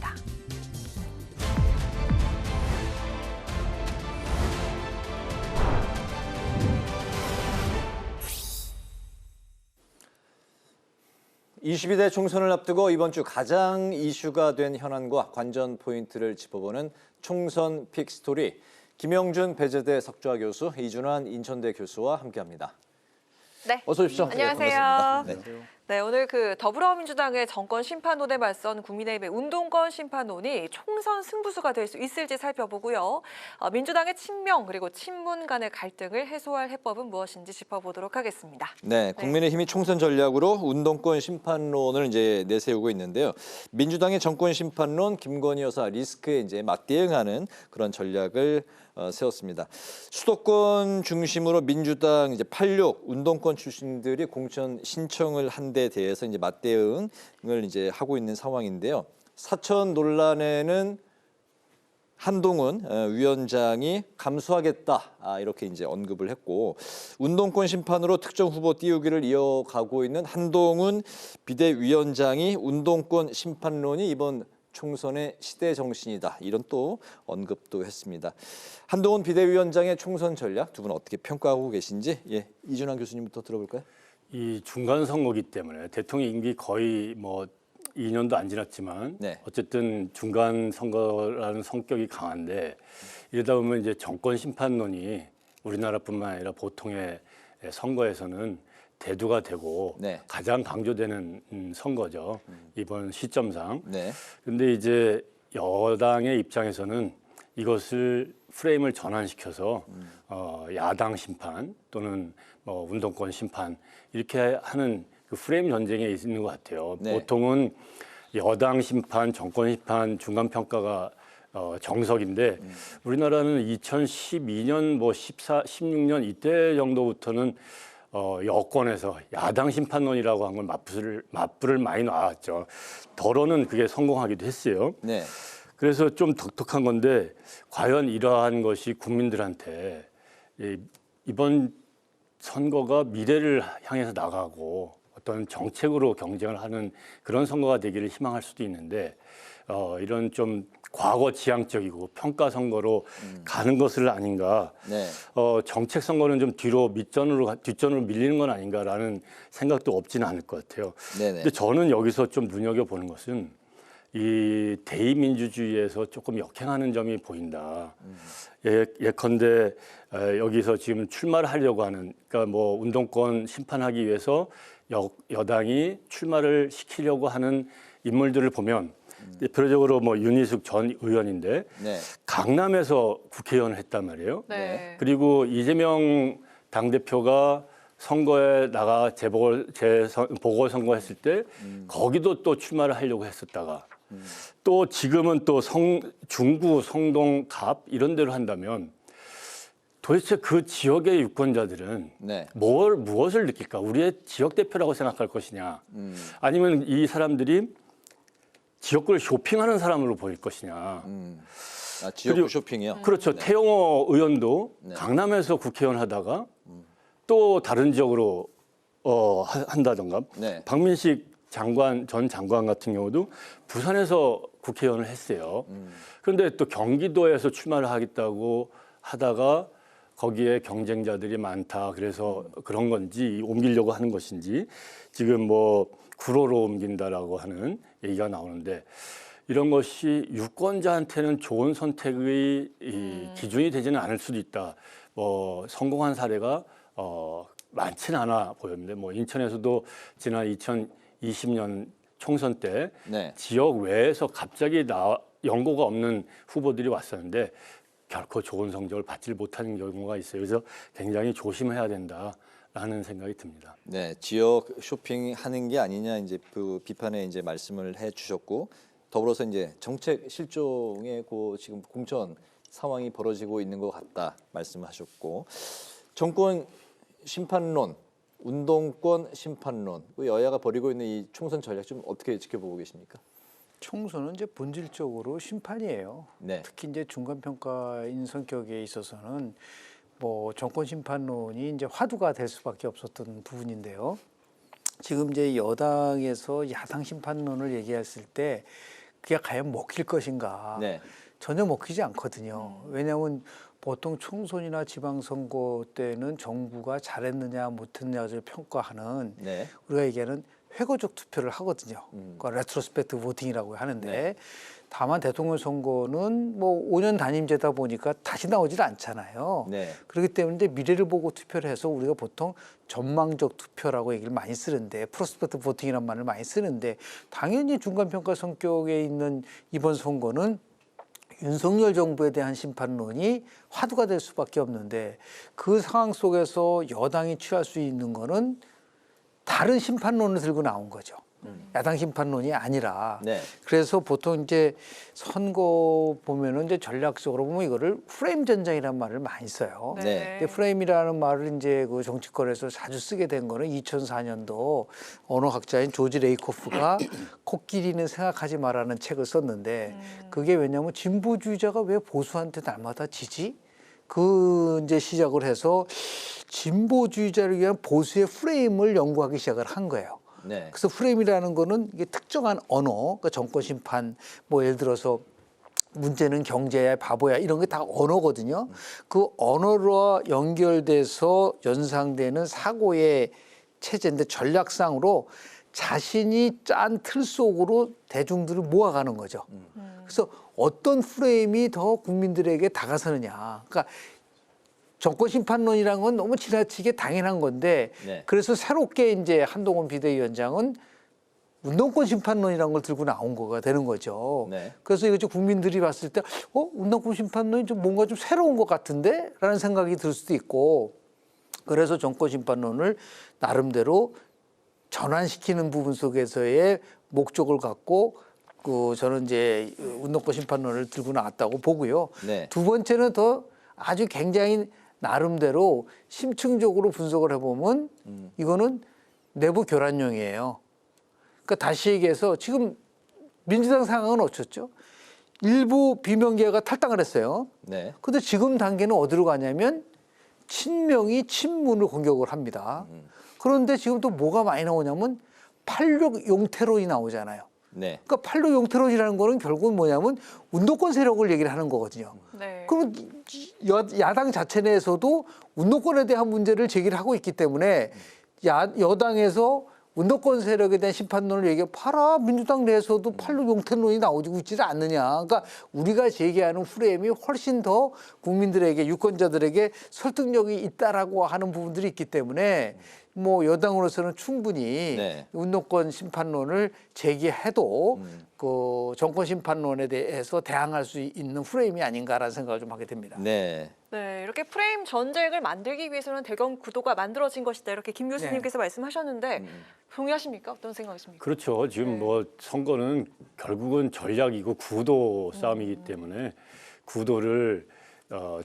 [SPEAKER 2] (22대) 총선을 앞두고 이번 주 가장 이슈가 된 현안과 관전 포인트를 짚어보는 총선 픽스토리. 김영준 배재대 석좌 교수, 이준환 인천대 교수와 함께합니다.
[SPEAKER 1] 네.
[SPEAKER 2] 어서 오십시오.
[SPEAKER 1] 안녕하세요.
[SPEAKER 2] 네,
[SPEAKER 1] 네, 오늘 더불어민주당의 정권 심판론에 맞선 국민의힘의 운동권 심판론이 총선 승부수가 될 수 있을지 살펴보고요. 민주당의 친명 그리고 친문 간의 갈등을 해소할 해법은 무엇인지 짚어보도록 하겠습니다.
[SPEAKER 2] 네, 국민의힘이 총선 전략으로 운동권 심판론을 이제 내세우고 있는데요. 민주당의 정권 심판론, 김건희 여사 리스크에 이제 맞대응하는 그런 전략을 세웠습니다. 수도권 중심으로 민주당 이제 86 운동권 출신들이 공천 신청을 한 데 대해서 이제 맞대응을 이제 하고 있는 상황인데요. 사천 논란에는 한동훈 위원장이 감수하겠다 이렇게 이제 언급을 했고, 운동권 심판으로 특정 후보 띄우기를 이어가고 있는 한동훈 비대위원장이 운동권 심판론이 이번 총선의 시대 정신이다, 이런 또 언급도 했습니다. 한동훈 비대위원장의 총선 전략 두 분 어떻게 평가하고 계신지 이준환 교수님부터 들어볼까요?
[SPEAKER 20] 이 중간 선거기 때문에 대통령 임기 거의 2년도 안 지났지만 어쨌든 중간 선거라는 성격이 강한데, 이러다 보면 이제 정권 심판론이 우리나라뿐만 아니라 보통의 선거에서는 대두가 되고 가장 강조되는 선거죠. 이번 시점상. 그런데 이제 여당의 입장에서는 이것을 프레임을 전환시켜서 야당 심판 또는 운동권 심판 이렇게 하는 그 프레임 전쟁에 있는 것 같아요. 보통은 여당 심판, 정권 심판, 중간 평가가 정석인데 우리나라는 2012년, 16년 이때 정도부터는 여권에서 야당 심판론이라고 한 걸 맞불을 많이 놨죠. 더러는 그게 성공하기도 했어요. 그래서 좀 독특한 건데, 과연 이러한 것이 국민들한테 이번 선거가 미래를 향해서 나가고 어떤 정책으로 경쟁을 하는 그런 선거가 되기를 희망할 수도 있는데, 이런 좀 과거 지향적이고 평가 선거로 가는 것을 아닌가, 정책 선거는 좀 뒷전으로 밀리는 건 아닌가라는 생각도 없지는 않을 것 같아요. 근데 저는 여기서 좀 눈여겨보는 것은 이 대의민주주의에서 조금 역행하는 점이 보인다. 예컨대 여기서 지금 출마를 하려고 하는, 그러니까 운동권 심판하기 위해서 여당이 출마를 시키려고 하는 인물들을 보면, 대표적으로 윤희숙 전 의원인데 강남에서 국회의원을 했단 말이에요. 그리고 이재명 당대표가 선거에 나가 보궐선거 했을 때 거기도 또 출마를 하려고 했었다가 또 지금은 또 중구, 성동, 갑 이런 데로 한다면 도대체 그 지역의 유권자들은 무엇을 느낄까? 우리의 지역 대표라고 생각할 것이냐? 아니면 이 사람들이 지역구를 쇼핑하는 사람으로 보일 것이냐?
[SPEAKER 2] 지역구 쇼핑이요?
[SPEAKER 20] 그렇죠. 태영호 의원도 강남에서 국회의원 하다가 또 다른 지역으로 한다던가. 박민식 전 장관 같은 경우도 부산에서 국회의원을 했어요. 그런데 또 경기도에서 출마를 하겠다고 하다가 거기에 경쟁자들이 많다. 그래서 그런 건지 옮기려고 하는 것인지 지금 구로로 옮긴다라고 하는 얘기가 나오는데, 이런 것이 유권자한테는 좋은 선택의 기준이 되지는 않을 수도 있다. 성공한 사례가 많지는 않아 보입니다. 인천에서도 지난 2020년 총선 때
[SPEAKER 2] 네. 지역
[SPEAKER 20] 지역 외에서 갑자기 연고가 없는 후보들이 왔었는데 결코 좋은 성적을 받지 못하는 경우가 있어요. 그래서 굉장히 조심해야 된다라는 생각이 듭니다.
[SPEAKER 2] 네, 지역 쇼핑하는 게 아니냐 이제 그 비판에 이제 말씀을 해주셨고 더불어서 이제 정책 실종의 그 지금 공천 상황이 벌어지고 있는 것 같다 말씀하셨고 정권 심판론, 운동권 심판론, 그 여야가 벌이고 있는 이 총선 전략 좀 어떻게 지켜보고 계십니까?
[SPEAKER 21] 총선은 이제 본질적으로 심판이에요.
[SPEAKER 2] 네.
[SPEAKER 21] 특히 이제 중간 평가인 성격에 있어서는 뭐 정권 심판론이 이제 화두가 될 수밖에 없었던 부분인데요. 지금 이제 여당에서 야당 심판론을 얘기했을 때 그게 과연 먹힐 것인가?
[SPEAKER 2] 네.
[SPEAKER 21] 전혀 먹히지 않거든요. 왜냐하면 보통 총선이나 지방선거 때는 정부가 잘했느냐 못했느냐를 평가하는
[SPEAKER 2] 네.
[SPEAKER 21] 우리가 얘기하는 회고적 투표를 하거든요. 그러니까 레트로스펙트 보팅이라고 하는데
[SPEAKER 2] 네.
[SPEAKER 21] 다만 대통령 선거는 뭐 5년 단임제다 보니까 다시 나오질 않잖아요.
[SPEAKER 2] 네.
[SPEAKER 21] 그렇기 때문에 이제 미래를 보고 투표를 해서 우리가 보통 전망적 투표라고 얘기를 많이 쓰는데 프로스펙트 보팅이라는 말을 많이 쓰는데 당연히 중간평가 성격에 있는 이번 선거는 윤석열 정부에 대한 심판론이 화두가 될 수밖에 없는데 그 상황 속에서 여당이 취할 수 있는 거는 다른 심판론을 들고 나온 거죠. 야당 심판론이 아니라.
[SPEAKER 2] 네.
[SPEAKER 21] 그래서 보통 이제 선거 보면은 이제 전략적으로 보면 이거를 프레임 전쟁이라는 말을 많이 써요.
[SPEAKER 2] 네.
[SPEAKER 21] 근데 프레임이라는 말을 이제 그 정치권에서 자주 쓰게 된 거는 2004년도 언어학자인 조지 레이코프가 코끼리는 생각하지 마라는 책을 썼는데 그게 왜냐하면 진보주의자가 왜 보수한테 날마다 지지? 그 이제 시작을 해서 진보주의자를 위한 보수의 프레임을 연구하기 시작을 한 거예요.
[SPEAKER 2] 네.
[SPEAKER 21] 그래서 프레임이라는 거는 이게 특정한 언어, 그러니까 정권 심판, 뭐 예를 들어서 문제는 경제야, 바보야 이런 게 다 언어거든요. 그 언어와 연결돼서 연상되는 사고의 체제인데 전략상으로 자신이 짠 틀 속으로 대중들을 모아가는 거죠. 그래서 어떤 프레임이 더 국민들에게 다가서느냐. 그러니까 정권 심판론이라는 건 너무 지나치게 당연한 건데
[SPEAKER 2] 네.
[SPEAKER 21] 그래서 새롭게 이제 한동훈 비대위원장은 운동권 심판론이라는 걸 들고 나온 거가 되는 거죠.
[SPEAKER 2] 네.
[SPEAKER 21] 그래서 이거 좀 국민들이 봤을 때 운동권 심판론이 좀 뭔가 좀 새로운 것 같은데? 라는 생각이 들 수도 있고 그래서 정권 심판론을 나름대로 전환시키는 부분 속에서의 목적을 갖고 그 저는 이제 운동권 심판론을 들고 나왔다고 보고요.
[SPEAKER 2] 네.
[SPEAKER 21] 두 번째는 더 아주 굉장히 나름대로 심층적으로 분석을 해보면 이거는 내부 교란용이에요. 그러니까 다시 얘기해서 지금 민주당 상황은 어쩌죠? 일부 비명계가 탈당을 했어요.
[SPEAKER 2] 네.
[SPEAKER 21] 근데 지금 단계는 어디로 가냐면 친명이 친문을 공격을 합니다. 그런데 지금 또 뭐가 많이 나오냐면 86 용태론이 나오잖아요.
[SPEAKER 2] 네.
[SPEAKER 21] 그러니까 86 용태론이라는 거는 결국은 뭐냐면 운동권 세력을 얘기를 하는 거거든요.
[SPEAKER 1] 네.
[SPEAKER 21] 그러면 야당 자체 내에서도 운동권에 대한 문제를 제기를 하고 있기 때문에 여당에서 운동권 세력에 대한 심판론을 얘기해 봐라. 민주당 내에서도 86 용태론이 나오고 있지 않느냐. 그러니까 우리가 제기하는 프레임이 훨씬 더 국민들에게 유권자들에게 설득력이 있다라고 하는 부분들이 있기 때문에 뭐 여당으로서는 충분히
[SPEAKER 2] 네.
[SPEAKER 21] 운동권 심판론을 제기해도 그 정권 심판론에 대해서 대항할 수 있는 프레임이 아닌가라는 생각을 좀 하게 됩니다.
[SPEAKER 2] 네.
[SPEAKER 1] 네, 이렇게 프레임 전쟁을 만들기 위해서는 대검 구도가 만들어진 것이다. 이렇게 김 교수님께서 말씀하셨는데 동의하십니까? 어떤 생각이십니까?
[SPEAKER 20] 그렇죠. 지금 뭐 선거는 결국은 전략이고 구도 싸움이기 때문에 구도를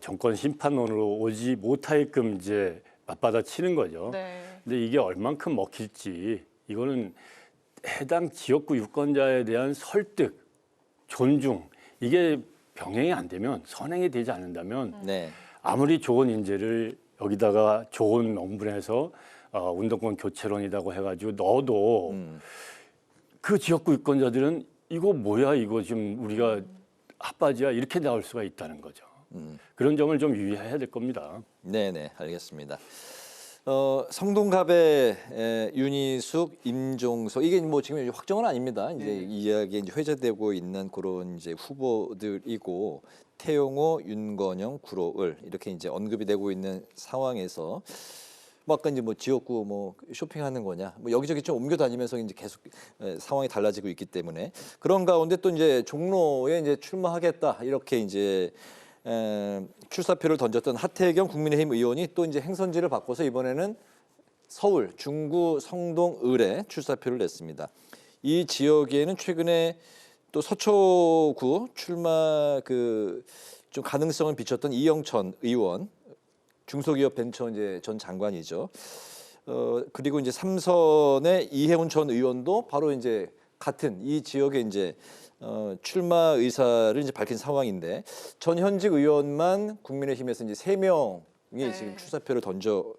[SPEAKER 20] 정권 심판론으로 오지 못하게끔 이제 맞받아 치는 거죠.
[SPEAKER 1] 네.
[SPEAKER 20] 근데 이게 얼만큼 먹힐지 이거는 해당 지역구 유권자에 대한 설득, 존중 이게 병행이 안 되면 선행이 되지 않는다면
[SPEAKER 2] 네.
[SPEAKER 20] 아무리 좋은 인재를 여기다가 좋은 명분에서 운동권 교체론이라고 해가지고 넣어도 그 지역구 유권자들은 이거 뭐야 이거 지금 우리가 핫바지야 이렇게 나올 수가 있다는 거죠. 그런 점을 좀 유의해야 될 겁니다.
[SPEAKER 2] 네네 알겠습니다. 성동갑의 윤희숙, 임종석 이게 뭐 지금 확정은 아닙니다. 이제 이야기 이제 회자되고 있는 그런 이제 후보들이고 태용호, 윤건영, 구로을 이렇게 이제 언급이 되고 있는 상황에서 뭐 아까 이제 뭐 지역구 뭐 쇼핑하는 거냐, 뭐 여기저기 좀 옮겨 다니면서 이제 계속 상황이 달라지고 있기 때문에 그런 가운데 또 이제 종로에 이제 출마하겠다 이렇게 이제 출사표를 던졌던 하태경 국민의힘 의원이 또 이제 행선지를 바꿔서 이번에는 서울 중구 성동 을에 출사표를 냈습니다. 이 지역에는 최근에 또 서초구 출마 좀 가능성을 비췄던 이영천 의원, 중소기업 벤처 이제 전 장관이죠. 그리고 이제 삼선의 이해운 전 의원도 바로 이제 같은 이 지역에 이제 출마 의사를 이제 밝힌 상황인데 전현직 의원만 국민의힘에서 이제 3명이 지금 출사표를 던져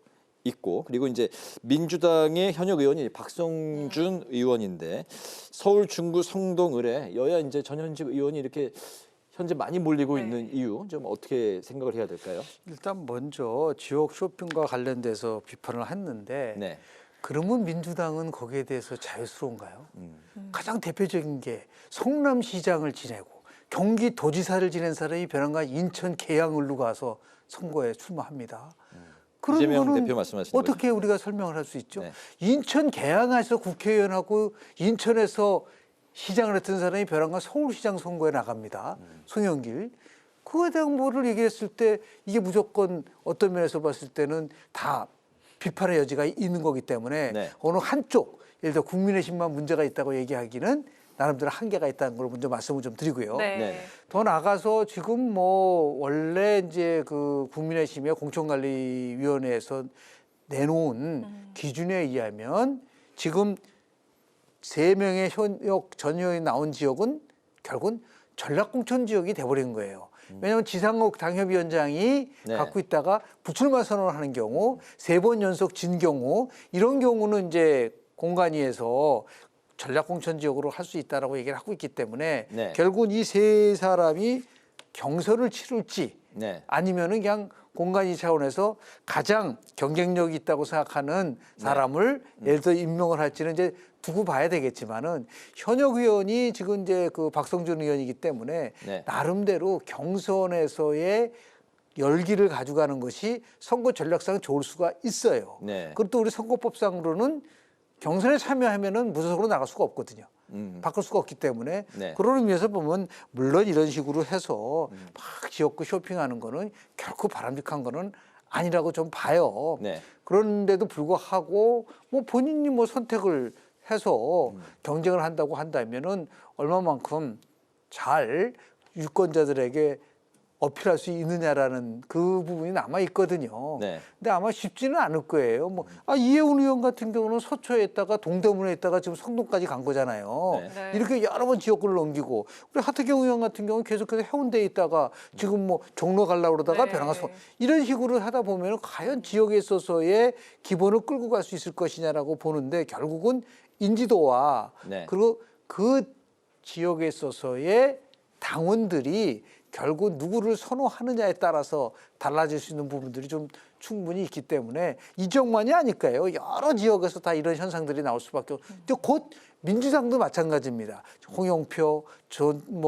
[SPEAKER 2] 있고 그리고 이제 민주당의 현역 의원이 박성준 의원인데 서울 중구 성동을에 여야 이제 전현직 의원이 이렇게 현재 많이 몰리고 있는 이유 좀 어떻게 생각을 해야 될까요?
[SPEAKER 21] 일단 먼저 지역 쇼핑과 관련돼서 비판을 했는데 그러면 민주당은 거기에 대해서 자유스러운가요? 가장 대표적인 게 성남시장을 지내고 경기도지사를 지낸 사람이 변한가 인천 계양을로 가서 선거에 출마합니다. 그런 거는
[SPEAKER 2] 대표 말씀하시는
[SPEAKER 21] 어떻게
[SPEAKER 2] 거죠?
[SPEAKER 21] 우리가 설명을 할 수 있죠? 인천 계양에서 국회의원하고 인천에서 시장을 했던 사람이 벼랑간 서울시장 선거에 나갑니다. 송영길. 그거에 대한 뭐를 얘기했을 때 이게 무조건 어떤 면에서 봤을 때는 다 비판의 여지가 있는 거기 때문에 어느 한쪽, 예를 들어 국민의힘만 문제가 있다고 얘기하기는 나름대로 한계가 있다는 걸 먼저 말씀을 좀 드리고요. 더 나가서 지금 뭐 원래 이제 그 국민의힘의 공천관리위원회에서 내놓은 기준에 의하면 지금 3명의 현역 전현이 나온 지역은 결국은 전략공천 지역이 돼버린 거예요. 왜냐하면 지상욱 당협위원장이 갖고 있다가 부출마 선언을 하는 경우 3번 연속 진 경우 이런 경우는 이제 공관위에서 전략공천 지역으로 할 수 있다라고 얘기를 하고 있기 때문에 결국은 이 3사람이 경선을 치를지 아니면은 그냥 공관위 차원에서 가장 경쟁력이 있다고 생각하는 사람을 예를 들어 임명을 할지는 이제 두고 봐야 되겠지만은 현역 의원이 지금 이제 그 박성준 의원이기 때문에 나름대로 경선에서의 열기를 가져가는 것이 선거 전략상 좋을 수가 있어요. 그리고 또 우리 선거법상으로는 경선에 참여하면은 무소속으로 나갈 수가 없거든요. 바꿀 수가 없기 때문에 그런 의미에서 보면 물론 이런 식으로 해서 막 지역구 쇼핑하는 거는 결코 바람직한 거는 아니라고 좀 봐요. 그런데도 불구하고 뭐 본인이 뭐 선택을 해서 경쟁을 한다고 한다면은 얼마만큼 잘 유권자들에게 어필할 수 있느냐라는 그 부분이 남아 있거든요. 근데 아마 쉽지는 않을 거예요. 뭐 이해운 의원 같은 경우는 서초에 있다가 동대문에 있다가 지금 성동까지 간 거잖아요. 이렇게 여러 번 지역구를 넘기고 우리 하태경 의원 같은 경우는 계속해서 해운대에 있다가 지금 뭐 종로 가려고 그러다가 변화가서 이런 식으로 하다 보면 과연 지역에 있어서의 기본을 끌고 갈 수 있을 것이냐라고 보는데 결국은 인지도와 그리고 그 지역에 있어서의 당원들이 결국 누구를 선호하느냐에 따라서 달라질 수 있는 부분들이 좀 충분히 있기 때문에 이 지역만이 아닐까요? 여러 지역에서 다 이런 현상들이 나올 수밖에 없고 곧 민주당도 마찬가지입니다. 홍영표,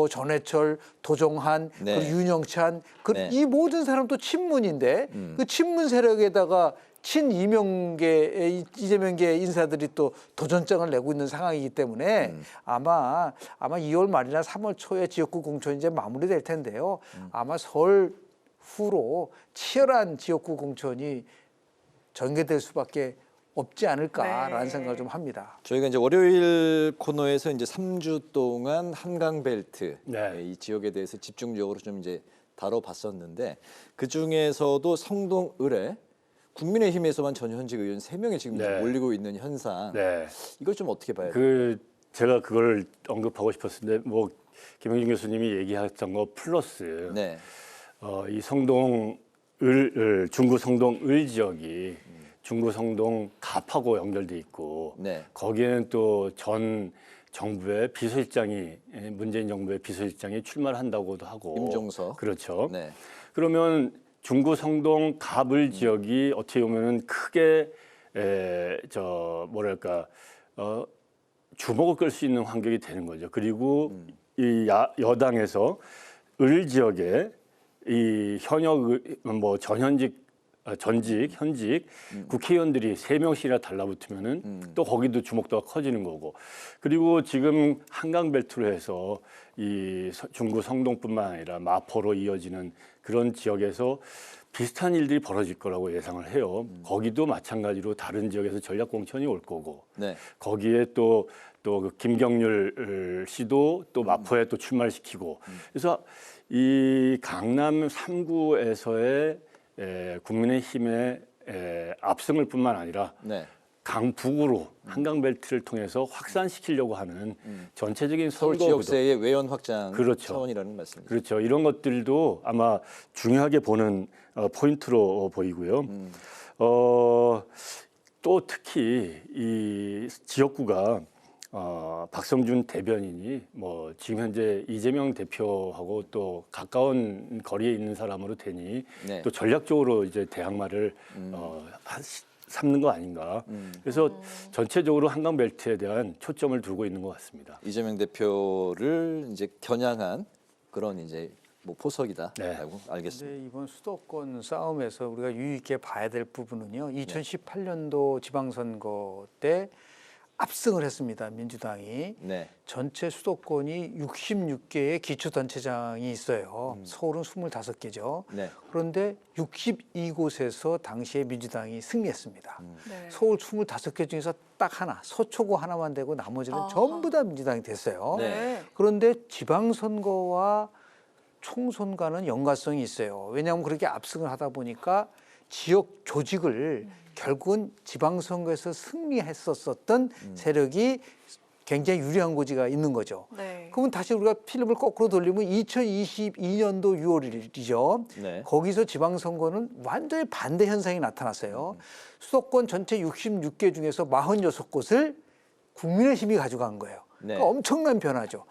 [SPEAKER 21] 전해철, 도종환, 그리고 윤영찬 이 모든 사람도 친문인데 그 친문 세력에다가 친이명계, 이재명계 인사들이 또 도전장을 내고 있는 상황이기 때문에 아마 2월 말이나 3월 초에 지역구 공천이 이제 마무리될 텐데요. 아마 설 후로 치열한 지역구 공천이 전개될 수밖에 없지 않을까라는 생각을 좀 합니다.
[SPEAKER 2] 저희가 이제 월요일 코너에서 이제 3주 동안 한강벨트 이 지역에 대해서 집중적으로 좀 이제 다뤄봤었는데 그 중에서도 성동을에 국민의힘에서만 전현직 의원 3명이 지금 몰리고 있는 현상. 이걸 좀 어떻게 봐야 돼요?
[SPEAKER 20] 제가 그걸 언급하고 싶었는데 뭐 김영준 교수님이 얘기했던 거 플러스 이 성동을 중구 성동을 지역이 중구 성동 갑하고 연결돼 있고 거기에는 또 전 정부의 비서실장이 문재인 정부의 비서실장이 출마를 한다고도 하고
[SPEAKER 2] 임종석.
[SPEAKER 20] 그렇죠. 그러면 중구 성동 갑을 지역이 어떻게 보면은 크게 주목을 끌 수 있는 환경이 되는 거죠. 그리고 이 여당에서 을 지역에 이 현역 전현직 전직, 현직 국회의원들이 3명씩이나 달라붙으면은 또 거기도 주목도가 커지는 거고. 그리고 지금 한강벨트로 해서 이 중구 성동뿐만 아니라 마포로 이어지는 그런 지역에서 비슷한 일들이 벌어질 거라고 예상을 해요. 거기도 마찬가지로 다른 지역에서 전략공천이 올 거고.
[SPEAKER 2] 네.
[SPEAKER 20] 거기에 또 그 김경률 씨도 또 마포에 또 출마를 시키고. 그래서 이 강남 3구에서의 국민의힘의 압승을 뿐만 아니라
[SPEAKER 2] 네.
[SPEAKER 20] 강북으로 한강벨트를 통해서 확산시키려고 하는 전체적인
[SPEAKER 2] 서울
[SPEAKER 20] 선거
[SPEAKER 2] 지역세의 외연 확장
[SPEAKER 20] 그렇죠.
[SPEAKER 2] 차원이라는 말씀이죠.
[SPEAKER 20] 그렇죠. 이런 것들도 아마 중요하게 보는 포인트로 보이고요. 또 특히 이 지역구가 박성준 대변인이 뭐 지금 현재 이재명 대표하고 또 가까운 거리에 있는 사람으로 되니
[SPEAKER 2] 네.
[SPEAKER 20] 또 전략적으로 이제 대항마를 삼는 거 아닌가. 그래서 전체적으로 한강벨트에 대한 초점을 두고 있는 것 같습니다.
[SPEAKER 2] 이재명 대표를 이제 겨냥한 그런 이제 뭐 포석이다라고 알겠습니다.
[SPEAKER 21] 근데 이번 수도권 싸움에서 우리가 유의 있게 봐야 될 부분은요. 2018년도 지방선거 때 압승을 했습니다. 민주당이.
[SPEAKER 2] 네.
[SPEAKER 21] 전체 수도권이 66개의 기초단체장이 있어요. 서울은 25개죠.
[SPEAKER 2] 네.
[SPEAKER 21] 그런데 62곳에서 당시에 민주당이 승리했습니다.
[SPEAKER 1] 네.
[SPEAKER 21] 서울 25개 중에서 딱 하나, 서초구 하나만 되고 나머지는 전부 다 민주당이 됐어요.
[SPEAKER 2] 네.
[SPEAKER 21] 그런데 지방선거와 총선과는 연관성이 있어요. 왜냐하면 그렇게 압승을 하다 보니까 지역 조직을 결국은 지방선거에서 승리했었던 세력이 굉장히 유리한 고지가 있는 거죠.
[SPEAKER 1] 네.
[SPEAKER 21] 그러면 다시 우리가 필름을 거꾸로 돌리면 2022년도 6월이죠.
[SPEAKER 2] 네.
[SPEAKER 21] 거기서 지방선거는 완전히 반대 현상이 나타났어요. 수도권 전체 66개 중에서 46곳을 국민의힘이 가져간 거예요.
[SPEAKER 2] 네.
[SPEAKER 21] 그러니까 엄청난 변화죠.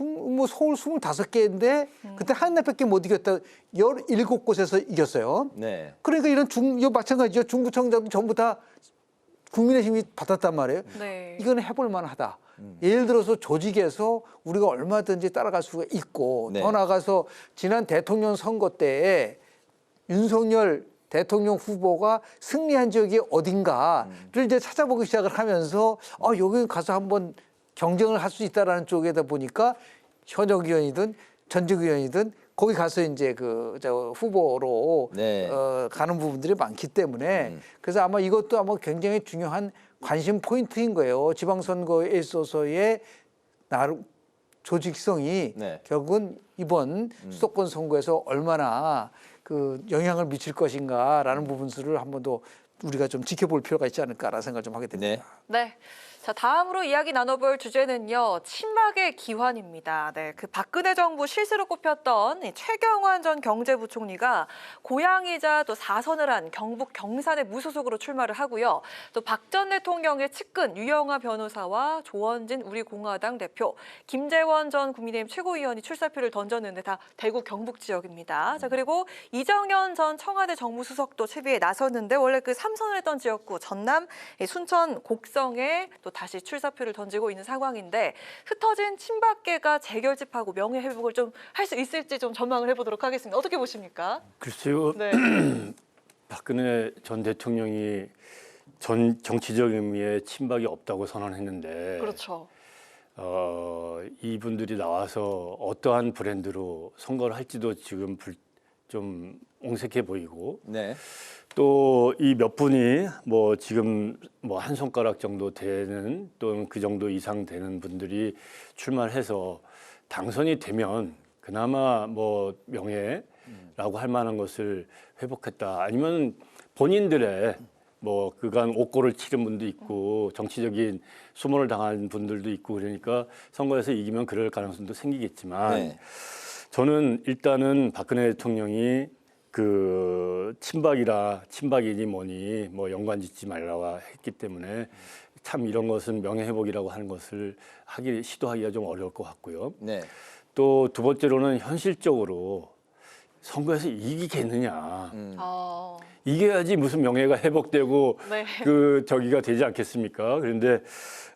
[SPEAKER 21] 뭐 서울 25개인데 그때 하나밖에 못 이겼다. 17곳에서 이겼어요.
[SPEAKER 2] 네.
[SPEAKER 21] 그러니까 이거 마찬가지죠. 중구청장도 전부 다 국민의힘이 받았단 말이에요.
[SPEAKER 1] 네.
[SPEAKER 21] 이건 해볼 만하다. 예를 들어서 조직에서 우리가 얼마든지 따라갈 수가 있고
[SPEAKER 2] 네.
[SPEAKER 21] 더 나아가서 지난 대통령 선거 때에 윤석열 대통령 후보가 승리한 지역이 어딘가를 이제 찾아보기 시작을 하면서 여기 가서 한번 경쟁을 할 수 있다라는 쪽에다 보니까 현역 의원이든 전직 의원이든 거기 가서 이제 후보로
[SPEAKER 2] 네.
[SPEAKER 21] 가는 부분들이 많기 때문에 그래서 아마 이것도 아마 굉장히 중요한 관심 포인트인 거예요. 지방선거에 있어서의 나름 조직성이
[SPEAKER 2] 네.
[SPEAKER 21] 결국은 이번 수도권 선거에서 얼마나 그 영향을 미칠 것인가라는 부분들을 한 번 더 우리가 좀 지켜볼 필요가 있지 않을까라는 생각을 좀 하게 됩니다.
[SPEAKER 1] 네. 자, 다음으로 이야기 나눠볼 주제는요. 친박의 기환입니다. 네, 그 박근혜 정부 실세로 꼽혔던 최경환 전 경제부총리가 고향이자 또 4선을 한 경북 경산의 무소속으로 출마를 하고요. 또 박 전 대통령의 측근 유영하 변호사와 조원진 우리공화당 대표, 김재원 전 국민의힘 최고위원이 출사표를 던졌는데 다 대구 경북 지역입니다. 자, 그리고 이정현 전 청와대 정무수석도 채비에 나섰는데 원래 그 3선을 했던 지역구 전남 순천 곡성에 또 다시 출사표를 던지고 있는 상황인데 흩어진 친박계가 재결집하고 명예 회복을 좀 할 수 있을지 좀 전망을 해보도록 하겠습니다. 어떻게 보십니까?
[SPEAKER 20] 글쎄요.
[SPEAKER 1] 네.
[SPEAKER 20] 박근혜 전 대통령이 정치적 의미의 친박이 없다고 선언했는데
[SPEAKER 1] 그렇죠.
[SPEAKER 20] 이분들이 나와서 어떠한 브랜드로 선거를 할지도 지금 좀 옹색해 보이고
[SPEAKER 2] 네.
[SPEAKER 20] 또 이 몇 분이 뭐 지금 뭐 한 손가락 정도 되는 또는 그 정도 이상 되는 분들이 출마를 해서 당선이 되면 그나마 뭐 명예라고 할 만한 것을 회복했다. 아니면 본인들의 뭐 그간 옥고를 치른 분도 있고 정치적인 수모를 당한 분들도 있고 그러니까 선거에서 이기면 그럴 가능성도 생기겠지만
[SPEAKER 2] 네.
[SPEAKER 20] 저는 일단은 박근혜 대통령이 그 친박이니 뭐니 뭐 연관 짓지 말라고 했기 때문에 참 이런 것은 명예회복이라고 하는 것을 시도하기가 좀 어려울 것 같고요.
[SPEAKER 2] 네.
[SPEAKER 20] 또 두 번째로는 현실적으로 선거에서 이기겠느냐. 이겨야지 무슨 명예가 회복되고
[SPEAKER 1] 네.
[SPEAKER 20] 저기가 되지 않겠습니까? 그런데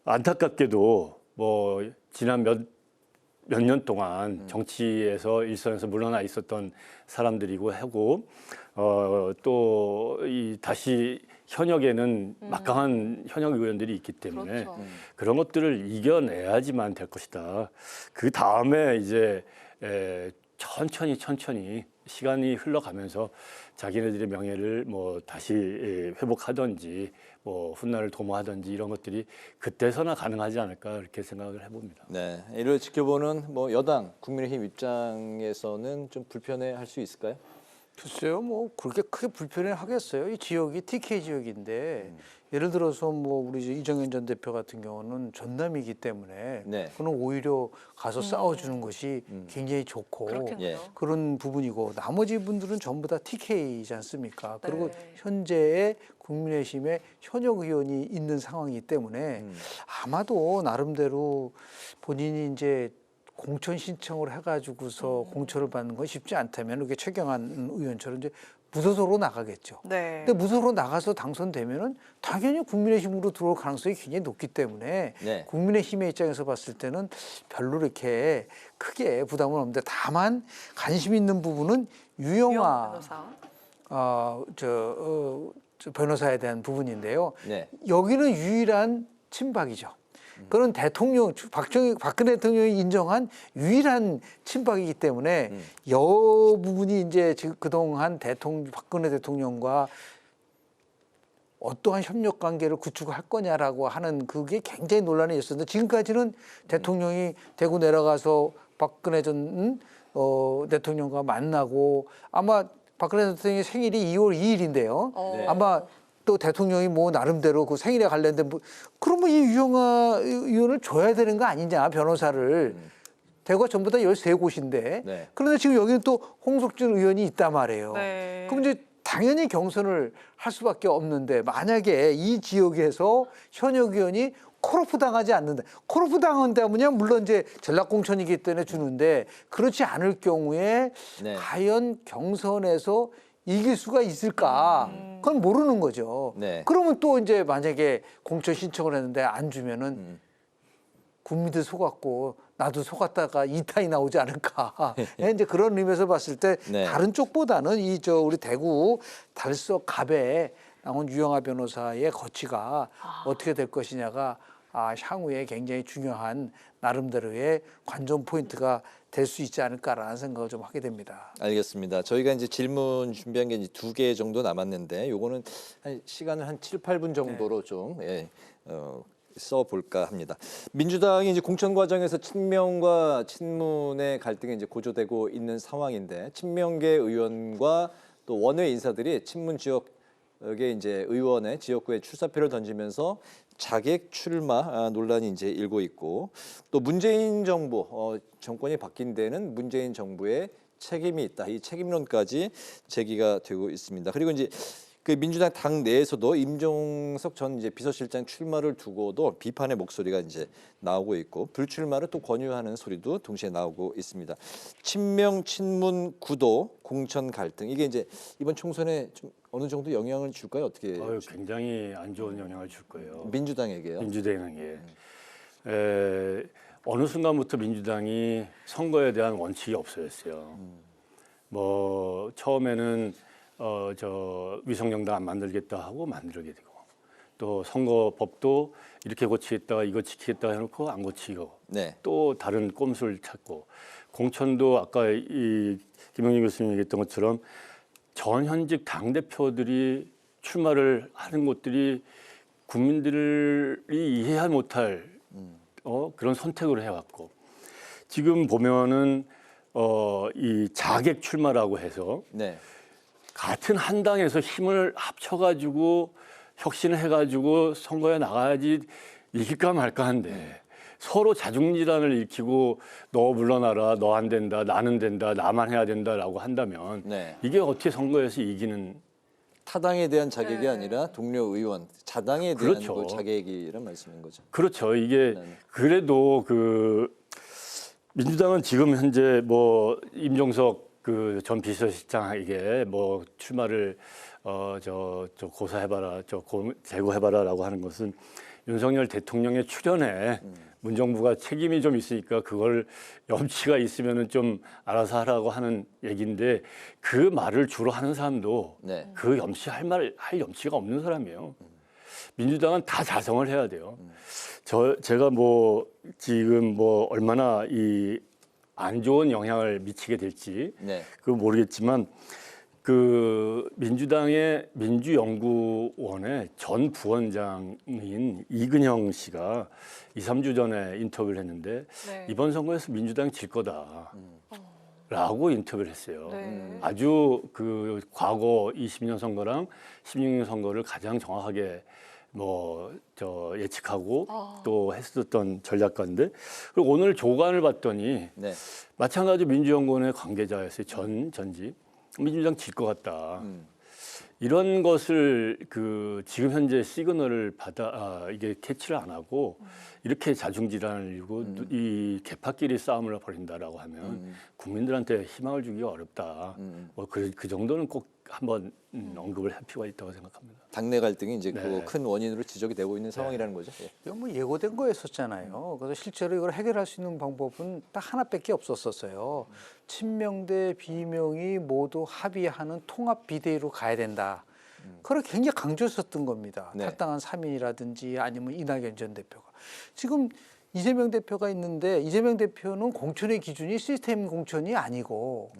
[SPEAKER 20] 안타깝게도 뭐 지난 몇 년 동안 정치에서 일선에서 물러나 있었던 사람들이고 하고 또 이 다시 현역에는 막강한 현역 의원들이 있기 때문에
[SPEAKER 1] 그렇죠.
[SPEAKER 20] 그런 것들을 이겨내야지만 될 것이다. 그 다음에 이제 천천히 시간이 흘러가면서 자기네들의 명예를 뭐 다시 회복하든지 뭐 훗날을 도모하든지 이런 것들이 그때서나 가능하지 않을까 그렇게 생각을 해봅니다.
[SPEAKER 2] 네, 이를 지켜보는 뭐 여당 국민의힘 입장에서는 좀 불편해할 수 있을까요?
[SPEAKER 21] 글쎄요, 뭐 그렇게 크게 불편해 하겠어요. 이 지역이 TK 지역인데 예를 들어서 뭐 우리 이정현 전 대표 같은 경우는 전남이기 때문에
[SPEAKER 2] 네.
[SPEAKER 21] 그는 오히려 가서 싸워주는 것이 굉장히 좋고
[SPEAKER 1] 그렇겠네요.
[SPEAKER 21] 그런 부분이고 나머지 분들은 전부 다 TK이지 않습니까? 그리고 현재의 국민의힘에 현역 의원이 있는 상황이기 때문에 아마도 나름대로 본인이 이제 공천 신청을 해가지고서 공천을 받는 건 쉽지 않다면 이렇게 최경환 의원처럼 이제 무소속으로 나가겠죠.
[SPEAKER 1] 네.
[SPEAKER 21] 근데 무소속으로 나가서 당선되면은 당연히 국민의힘으로 들어올 가능성이 굉장히 높기 때문에
[SPEAKER 2] 네.
[SPEAKER 21] 국민의힘의 입장에서 봤을 때는 별로 이렇게 크게 부담은 없는데 다만 관심 있는 부분은 유영아 변호사에 대한 부분인데요.
[SPEAKER 2] 네.
[SPEAKER 21] 여기는 유일한 친박이죠. 그런 대통령 박근혜 대통령이 인정한 유일한 친박이기 때문에 여 부분이 이제 그동안 박근혜 대통령과 어떠한 협력 관계를 구축할 거냐라고 하는 그게 굉장히 논란이 있었는데 지금까지는 대통령이 대구 내려가서 박근혜 전 대통령과 만나고 아마 박근혜 대통령의 생일이 2월 2일인데요. 아마 또 대통령이 뭐 나름대로 그 생일에 관련된 그러면 이 유영아 의원을 줘야 되는 거 아니냐 변호사를 대구가 전부 다 13곳인데
[SPEAKER 2] 네.
[SPEAKER 21] 그런데 지금 여기는 또 홍석준 의원이 있단 말이에요.
[SPEAKER 1] 네.
[SPEAKER 21] 그럼 이제 당연히 경선을 할 수밖에 없는데 만약에 이 지역에서 현역 의원이 콜오프 당하지 않는다. 콜오프 당한다면요 물론 이제 전략공천이기 때문에 주는데 그렇지 않을 경우에
[SPEAKER 2] 네.
[SPEAKER 21] 과연 경선에서 이길 수가 있을까? 그건 모르는 거죠.
[SPEAKER 2] 네.
[SPEAKER 21] 그러면 또 이제 만약에 공천 신청을 했는데 안 주면은 국민들 속았고 나도 속았다가 이탄이 나오지 않을까? 이제 그런 의미에서 봤을 때
[SPEAKER 2] 네.
[SPEAKER 21] 다른 쪽보다는 우리 대구 달서 갑에 나온 유영아 변호사의 거취가 어떻게 될 것이냐가 향후에 굉장히 중요한 나름대로의 관전 포인트가 될 수 있지 않을까라는 생각을 좀 하게 됩니다.
[SPEAKER 2] 알겠습니다. 저희가 이제 질문 준비한 게 이제 2개 정도 남았는데 요거는 한 시간을 한 7, 8분 정도로 좀 써볼까 합니다. 민주당이 이제 공천 과정에서 친명과 친문의 갈등이 이제 고조되고 있는 상황인데 친명계 의원과 또 원외 인사들이 친문 지역에 이제 의원의 지역구에 출사표를 던지면서 자객 출마 논란이 이제 일고 있고 또 문재인 정부 정권이 바뀐 데는 문재인 정부의 책임이 있다. 이 책임론까지 제기가 되고 있습니다. 그리고 이제 그 민주당 당 내에서도 임종석 전 이제 비서실장 출마를 두고도 비판의 목소리가 이제 나오고 있고 불출마를 또 권유하는 소리도 동시에 나오고 있습니다. 친명 친문 구도 공천 갈등 이게 이제 이번 총선에 좀 어느 정도 영향을 줄까요? 어떻게?
[SPEAKER 20] 굉장히 안 좋은 영향을 줄 거예요.
[SPEAKER 2] 민주당에게요?
[SPEAKER 20] 민주당에게. 어느 순간부터 민주당이 선거에 대한 원칙이 없어졌어요. 뭐 처음에는 위성정당 안 만들겠다 하고 만들게 되고 또 선거법도 이렇게 고치겠다가 이거 지키겠다 해놓고 안 고치고
[SPEAKER 2] 네.
[SPEAKER 20] 또 다른 꼼수를 찾고 공천도 아까 이 김영진 교수님이 얘기했던 것처럼 전현직 당대표들이 출마를 하는 곳들이 국민들이 이해 못할 그런 선택을 해왔고 지금 보면은 이 자객 출마라고 해서
[SPEAKER 2] 네.
[SPEAKER 20] 같은 한 당에서 힘을 합쳐가지고 혁신을 해가지고 선거에 나가야지 이길까 말까 한데 서로 자중질환을 일으키고 너 물러나라, 너 안 된다, 나는 된다, 나만 해야 된다라고 한다면
[SPEAKER 2] 네.
[SPEAKER 20] 이게 어떻게 선거에서 이기는
[SPEAKER 2] 타당에 대한 자객이 아니라 동료 의원, 자당에 대한
[SPEAKER 20] 그렇죠.
[SPEAKER 2] 그 자객이란 말씀인 거죠.
[SPEAKER 20] 그렇죠. 이게 그래도 그 민주당은 지금 현재 뭐 임종석 그 전 비서실장에게 뭐 출마를 제고해봐라라고 하는 것은 윤석열 대통령의 출연에 문정부가 책임이 좀 있으니까 그걸 염치가 있으면은 좀 알아서 하라고 하는 얘기인데 그 말을 주로 하는 사람도
[SPEAKER 2] 네.
[SPEAKER 20] 그 염치 할 염치가 없는 사람이에요. 민주당은 다 자성을 해야 돼요. 제가 뭐 지금 뭐 얼마나 이 안 좋은 영향을 미치게 될지
[SPEAKER 2] 네.
[SPEAKER 20] 그거 모르겠지만 그 민주당의 민주연구원의 전 부원장인 이근형 씨가 2, 3주 전에 인터뷰를 했는데
[SPEAKER 1] 네.
[SPEAKER 20] 이번 선거에서 민주당이 질 거다. 라고 인터뷰를 했어요.
[SPEAKER 1] 네.
[SPEAKER 20] 아주 그 과거 20년 선거랑 16년 선거를 가장 정확하게 예측하고 또 했었던 전략가인데 그리고 오늘 조간을 봤더니
[SPEAKER 2] 네.
[SPEAKER 20] 마찬가지 민주연구원의 관계자였어요. 전직 민주당 질 것 같다. 이런 것을 그 지금 현재 시그널을 이게 캐치를 안 하고 이렇게 자중질환을 일고 이 개파끼리 싸움을 벌인다라고 하면 국민들한테 희망을 주기가 어렵다. 뭐 그 정도는 꼭 한번 언급을 할 필요가 있다고 생각합니다.
[SPEAKER 2] 당내 갈등이 이제
[SPEAKER 20] 네.
[SPEAKER 2] 그 큰 원인으로 지적이 되고 있는 상황이라는 거죠. 예.
[SPEAKER 21] 이건 뭐 예고된 거였었잖아요. 그래서 실제로 이걸 해결할 수 있는 방법은 딱 하나밖에 없었어요. 친명 대 비명이 모두 합의하는 통합 비대위로 가야 된다. 그걸 굉장히 강조했었던 겁니다.
[SPEAKER 2] 네.
[SPEAKER 21] 탈당한 3인이라든지 아니면 이낙연 전 대표가. 지금 이재명 대표가 있는데 이재명 대표는 공천의 기준이 시스템 공천이 아니고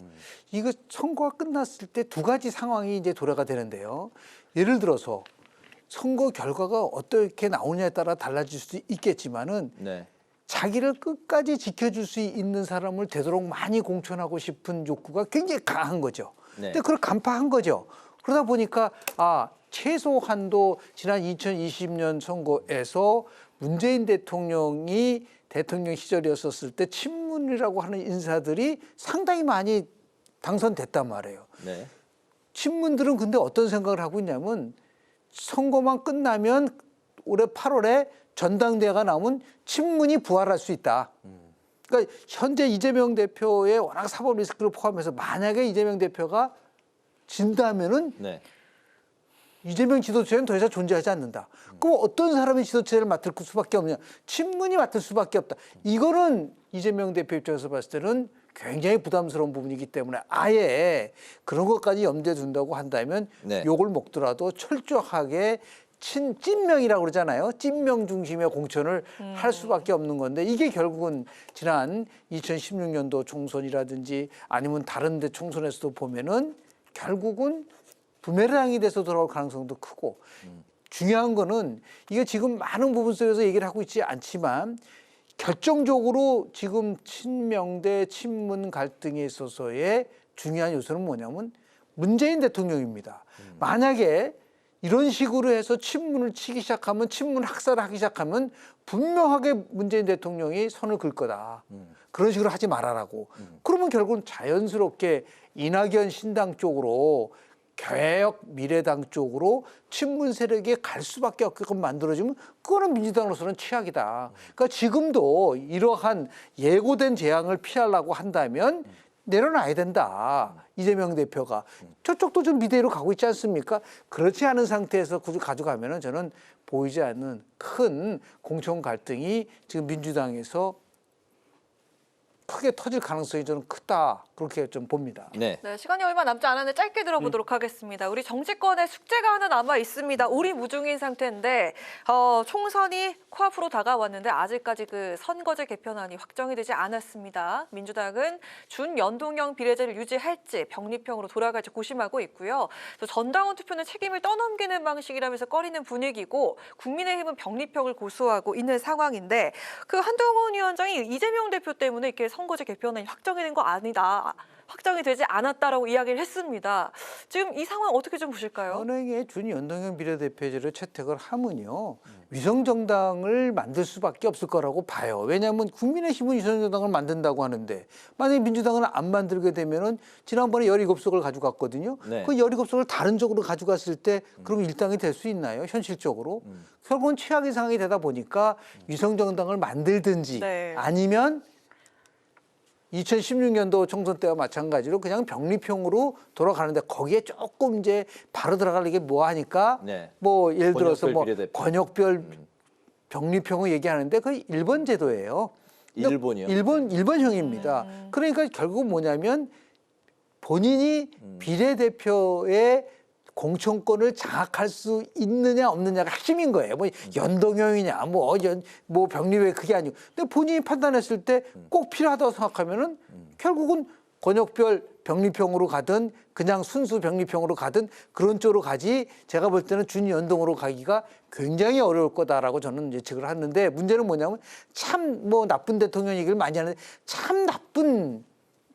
[SPEAKER 21] 이거 선거가 끝났을 때 두 가지 상황이 이제 도래가 되는데요. 예를 들어서 선거 결과가 어떻게 나오냐에 따라 달라질 수도 있겠지만은
[SPEAKER 2] 네.
[SPEAKER 21] 자기를 끝까지 지켜줄 수 있는 사람을 되도록 많이 공천하고 싶은 욕구가 굉장히 강한 거죠.
[SPEAKER 2] 네.
[SPEAKER 21] 근데 그걸 간파한 거죠. 그러다 보니까 최소한도 지난 2020년 선거에서 문재인 대통령이 대통령 시절이었을 때 친문이라고 하는 인사들이 상당히 많이 당선됐단 말이에요.
[SPEAKER 2] 네.
[SPEAKER 21] 친문들은 근데 어떤 생각을 하고 있냐면 선거만 끝나면 올해 8월에 전당대회가 나오면 친문이 부활할 수 있다. 그러니까 현재 이재명 대표의 워낙 사법 리스크를 포함해서 만약에 이재명 대표가 진다면은
[SPEAKER 2] 네.
[SPEAKER 21] 이재명 지도체는 더 이상 존재하지 않는다. 그럼 어떤 사람이 지도체를 맡을 수밖에 없냐? 친문이 맡을 수밖에 없다. 이거는 이재명 대표 입장에서 봤을 때는 굉장히 부담스러운 부분이기 때문에 아예 그런 것까지 염두에 둔다고 한다면
[SPEAKER 2] 네.
[SPEAKER 21] 욕을 먹더라도 철저하게 찐명이라고 그러잖아요. 찐명 중심의 공천을 할 수밖에 없는 건데 이게 결국은 지난 2016년도 총선이라든지 아니면 다른 데 총선에서도 보면은 결국은 부메랑이 돼서 돌아올 가능성도 크고 중요한 거는 이게 지금 많은 부분 속에서 얘기를 하고 있지 않지만 결정적으로 지금 친명 대 친문 갈등에 있어서의 중요한 요소는 뭐냐면 문재인 대통령입니다. 만약에 이런 식으로 해서 친문을 치기 시작하면 친문 학살을 하기 시작하면 분명하게 문재인 대통령이 선을 긋을 거다. 그런 식으로 하지 말아라고. 그러면 결국은 자연스럽게 이낙연 신당 쪽으로 개혁 미래당 쪽으로 친문 세력이 갈 수밖에 없게끔 만들어지면 그거는 민주당으로서는 최악이다. 그러니까 지금도 이러한 예고된 재앙을 피하려고 한다면 내려놔야 된다. 이재명 대표가. 저쪽도 좀 미래로 가고 있지 않습니까? 그렇지 않은 상태에서 가져가면은 저는 보이지 않는 큰 공천 갈등이 지금 민주당에서 크게 터질 가능성이 저는 크다. 그렇게 좀 봅니다.
[SPEAKER 2] 네.
[SPEAKER 1] 네, 시간이 얼마 남지 않았는데 짧게 들어보도록 하겠습니다. 우리 정치권에 숙제가 하나 남아 있습니다. 오리무중인 상태인데 총선이 코앞으로 다가왔는데 아직까지 그 선거제 개편안이 확정이 되지 않았습니다. 민주당은 준연동형 비례제를 유지할지 병립형으로 돌아갈지 고심하고 있고요. 또 전당원 투표는 책임을 떠넘기는 방식이라면서 꺼리는 분위기고 국민의힘은 병립형을 고수하고 있는 상황인데 그 한동훈 위원장이 이재명 대표 때문에 이렇게 선거제 개편안이 확정이 된 거 아니다. 확정이 되지 않았다라고 이야기를 했습니다. 지금 이 상황 어떻게 좀 보실까요?
[SPEAKER 21] 현행의 준연동형 비례대표제를 채택을 하면요. 위성정당을 만들 수밖에 없을 거라고 봐요. 왜냐하면 국민의힘은 위성정당을 만든다고 하는데 만약에 민주당은 안 만들게 되면은 지난번에 17석을 가져갔거든요.
[SPEAKER 2] 네.
[SPEAKER 21] 그 17석을 다른 쪽으로 가져갔을 때 그럼 일당이 될 수 있나요? 현실적으로. 결국은 최악의 상황이 되다 보니까 위성정당을 만들든지
[SPEAKER 1] 네.
[SPEAKER 21] 아니면 2016년도 총선 때와 마찬가지로 그냥 병립형으로 돌아가는데 거기에 조금 이제 바로 들어가려게 뭐 하니까
[SPEAKER 2] 네.
[SPEAKER 21] 뭐 예를 들어서 뭐
[SPEAKER 2] 비례대표.
[SPEAKER 21] 권역별 병리평을 얘기하는데 그 일본 제도예요.
[SPEAKER 2] 일본이요?
[SPEAKER 21] 일본형입니다. 그러니까 결국 뭐냐면 본인이 비례대표의 공천권을 장악할 수 있느냐 없느냐가 핵심인 거예요. 뭐 연동형이냐 뭐 병리회 그게 아니고. 근데 본인이 판단했을 때 꼭 필요하다고 생각하면은 결국은 권역별 병리평으로 가든 그냥 순수 병리평으로 가든 그런 쪽으로 가지 제가 볼 때는 준연동으로 가기가 굉장히 어려울 거다라고 저는 예측을 하는데 문제는 뭐냐면 참 뭐 나쁜 대통령 얘기를 많이 하는데 참 나쁜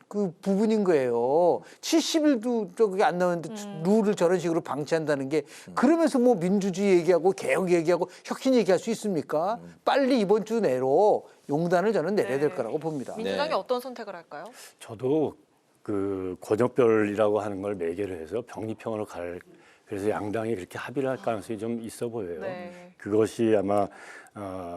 [SPEAKER 21] 그 부분인 거예요. 70일도 저기 안 나오는데 룰을 저런 식으로 방치한다는 게 그러면서 뭐 민주주의 얘기하고 개혁 얘기하고 혁신 얘기할 수 있습니까? 빨리 이번 주 내로 용단을 저는 내려야 될 거라고 봅니다.
[SPEAKER 1] 민주당이 어떤 선택을 할까요?
[SPEAKER 20] 저도 그 권역별이라고 하는 걸 매개를 해서 병리평으로 그래서 양당이 그렇게 합의를 할 가능성이 좀 있어 보여요.
[SPEAKER 1] 네.
[SPEAKER 20] 그것이 아마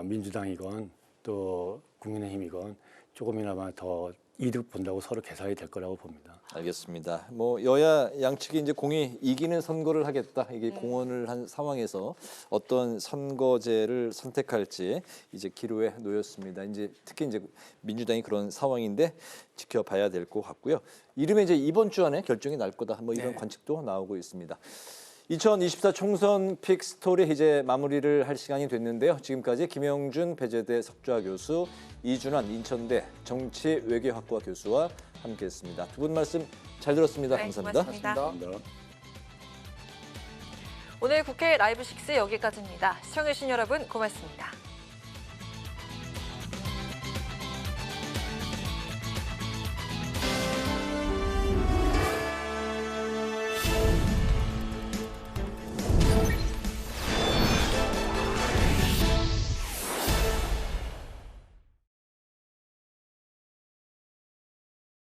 [SPEAKER 20] 민주당이건 또 국민의힘이건 조금이나마 더 이득 본다고 서로 계산이 될 거라고 봅니다.
[SPEAKER 2] 알겠습니다. 뭐 여야 양측이 이제 공이 이기는 선거를 하겠다 이게 공언을 한 상황에서 어떤 선거제를 선택할지 이제 기로에 놓였습니다. 이제 특히 이제 민주당이 그런 상황인데 지켜봐야 될 것 같고요. 이름에 이제 이번 주 안에 결정이 날 거다. 뭐 이런 관측도 나오고 있습니다. 2024 총선 픽스토리 이제 마무리를 할 시간이 됐는데요. 지금까지 김영준 배재대 석좌 교수, 이준환 인천대 정치외교학과 교수와 함께했습니다. 두 분 말씀 잘 들었습니다. 감사합니다.
[SPEAKER 1] 고맙습니다. 오늘 국회 라이브 6 여기까지입니다. 시청해주신 여러분 고맙습니다.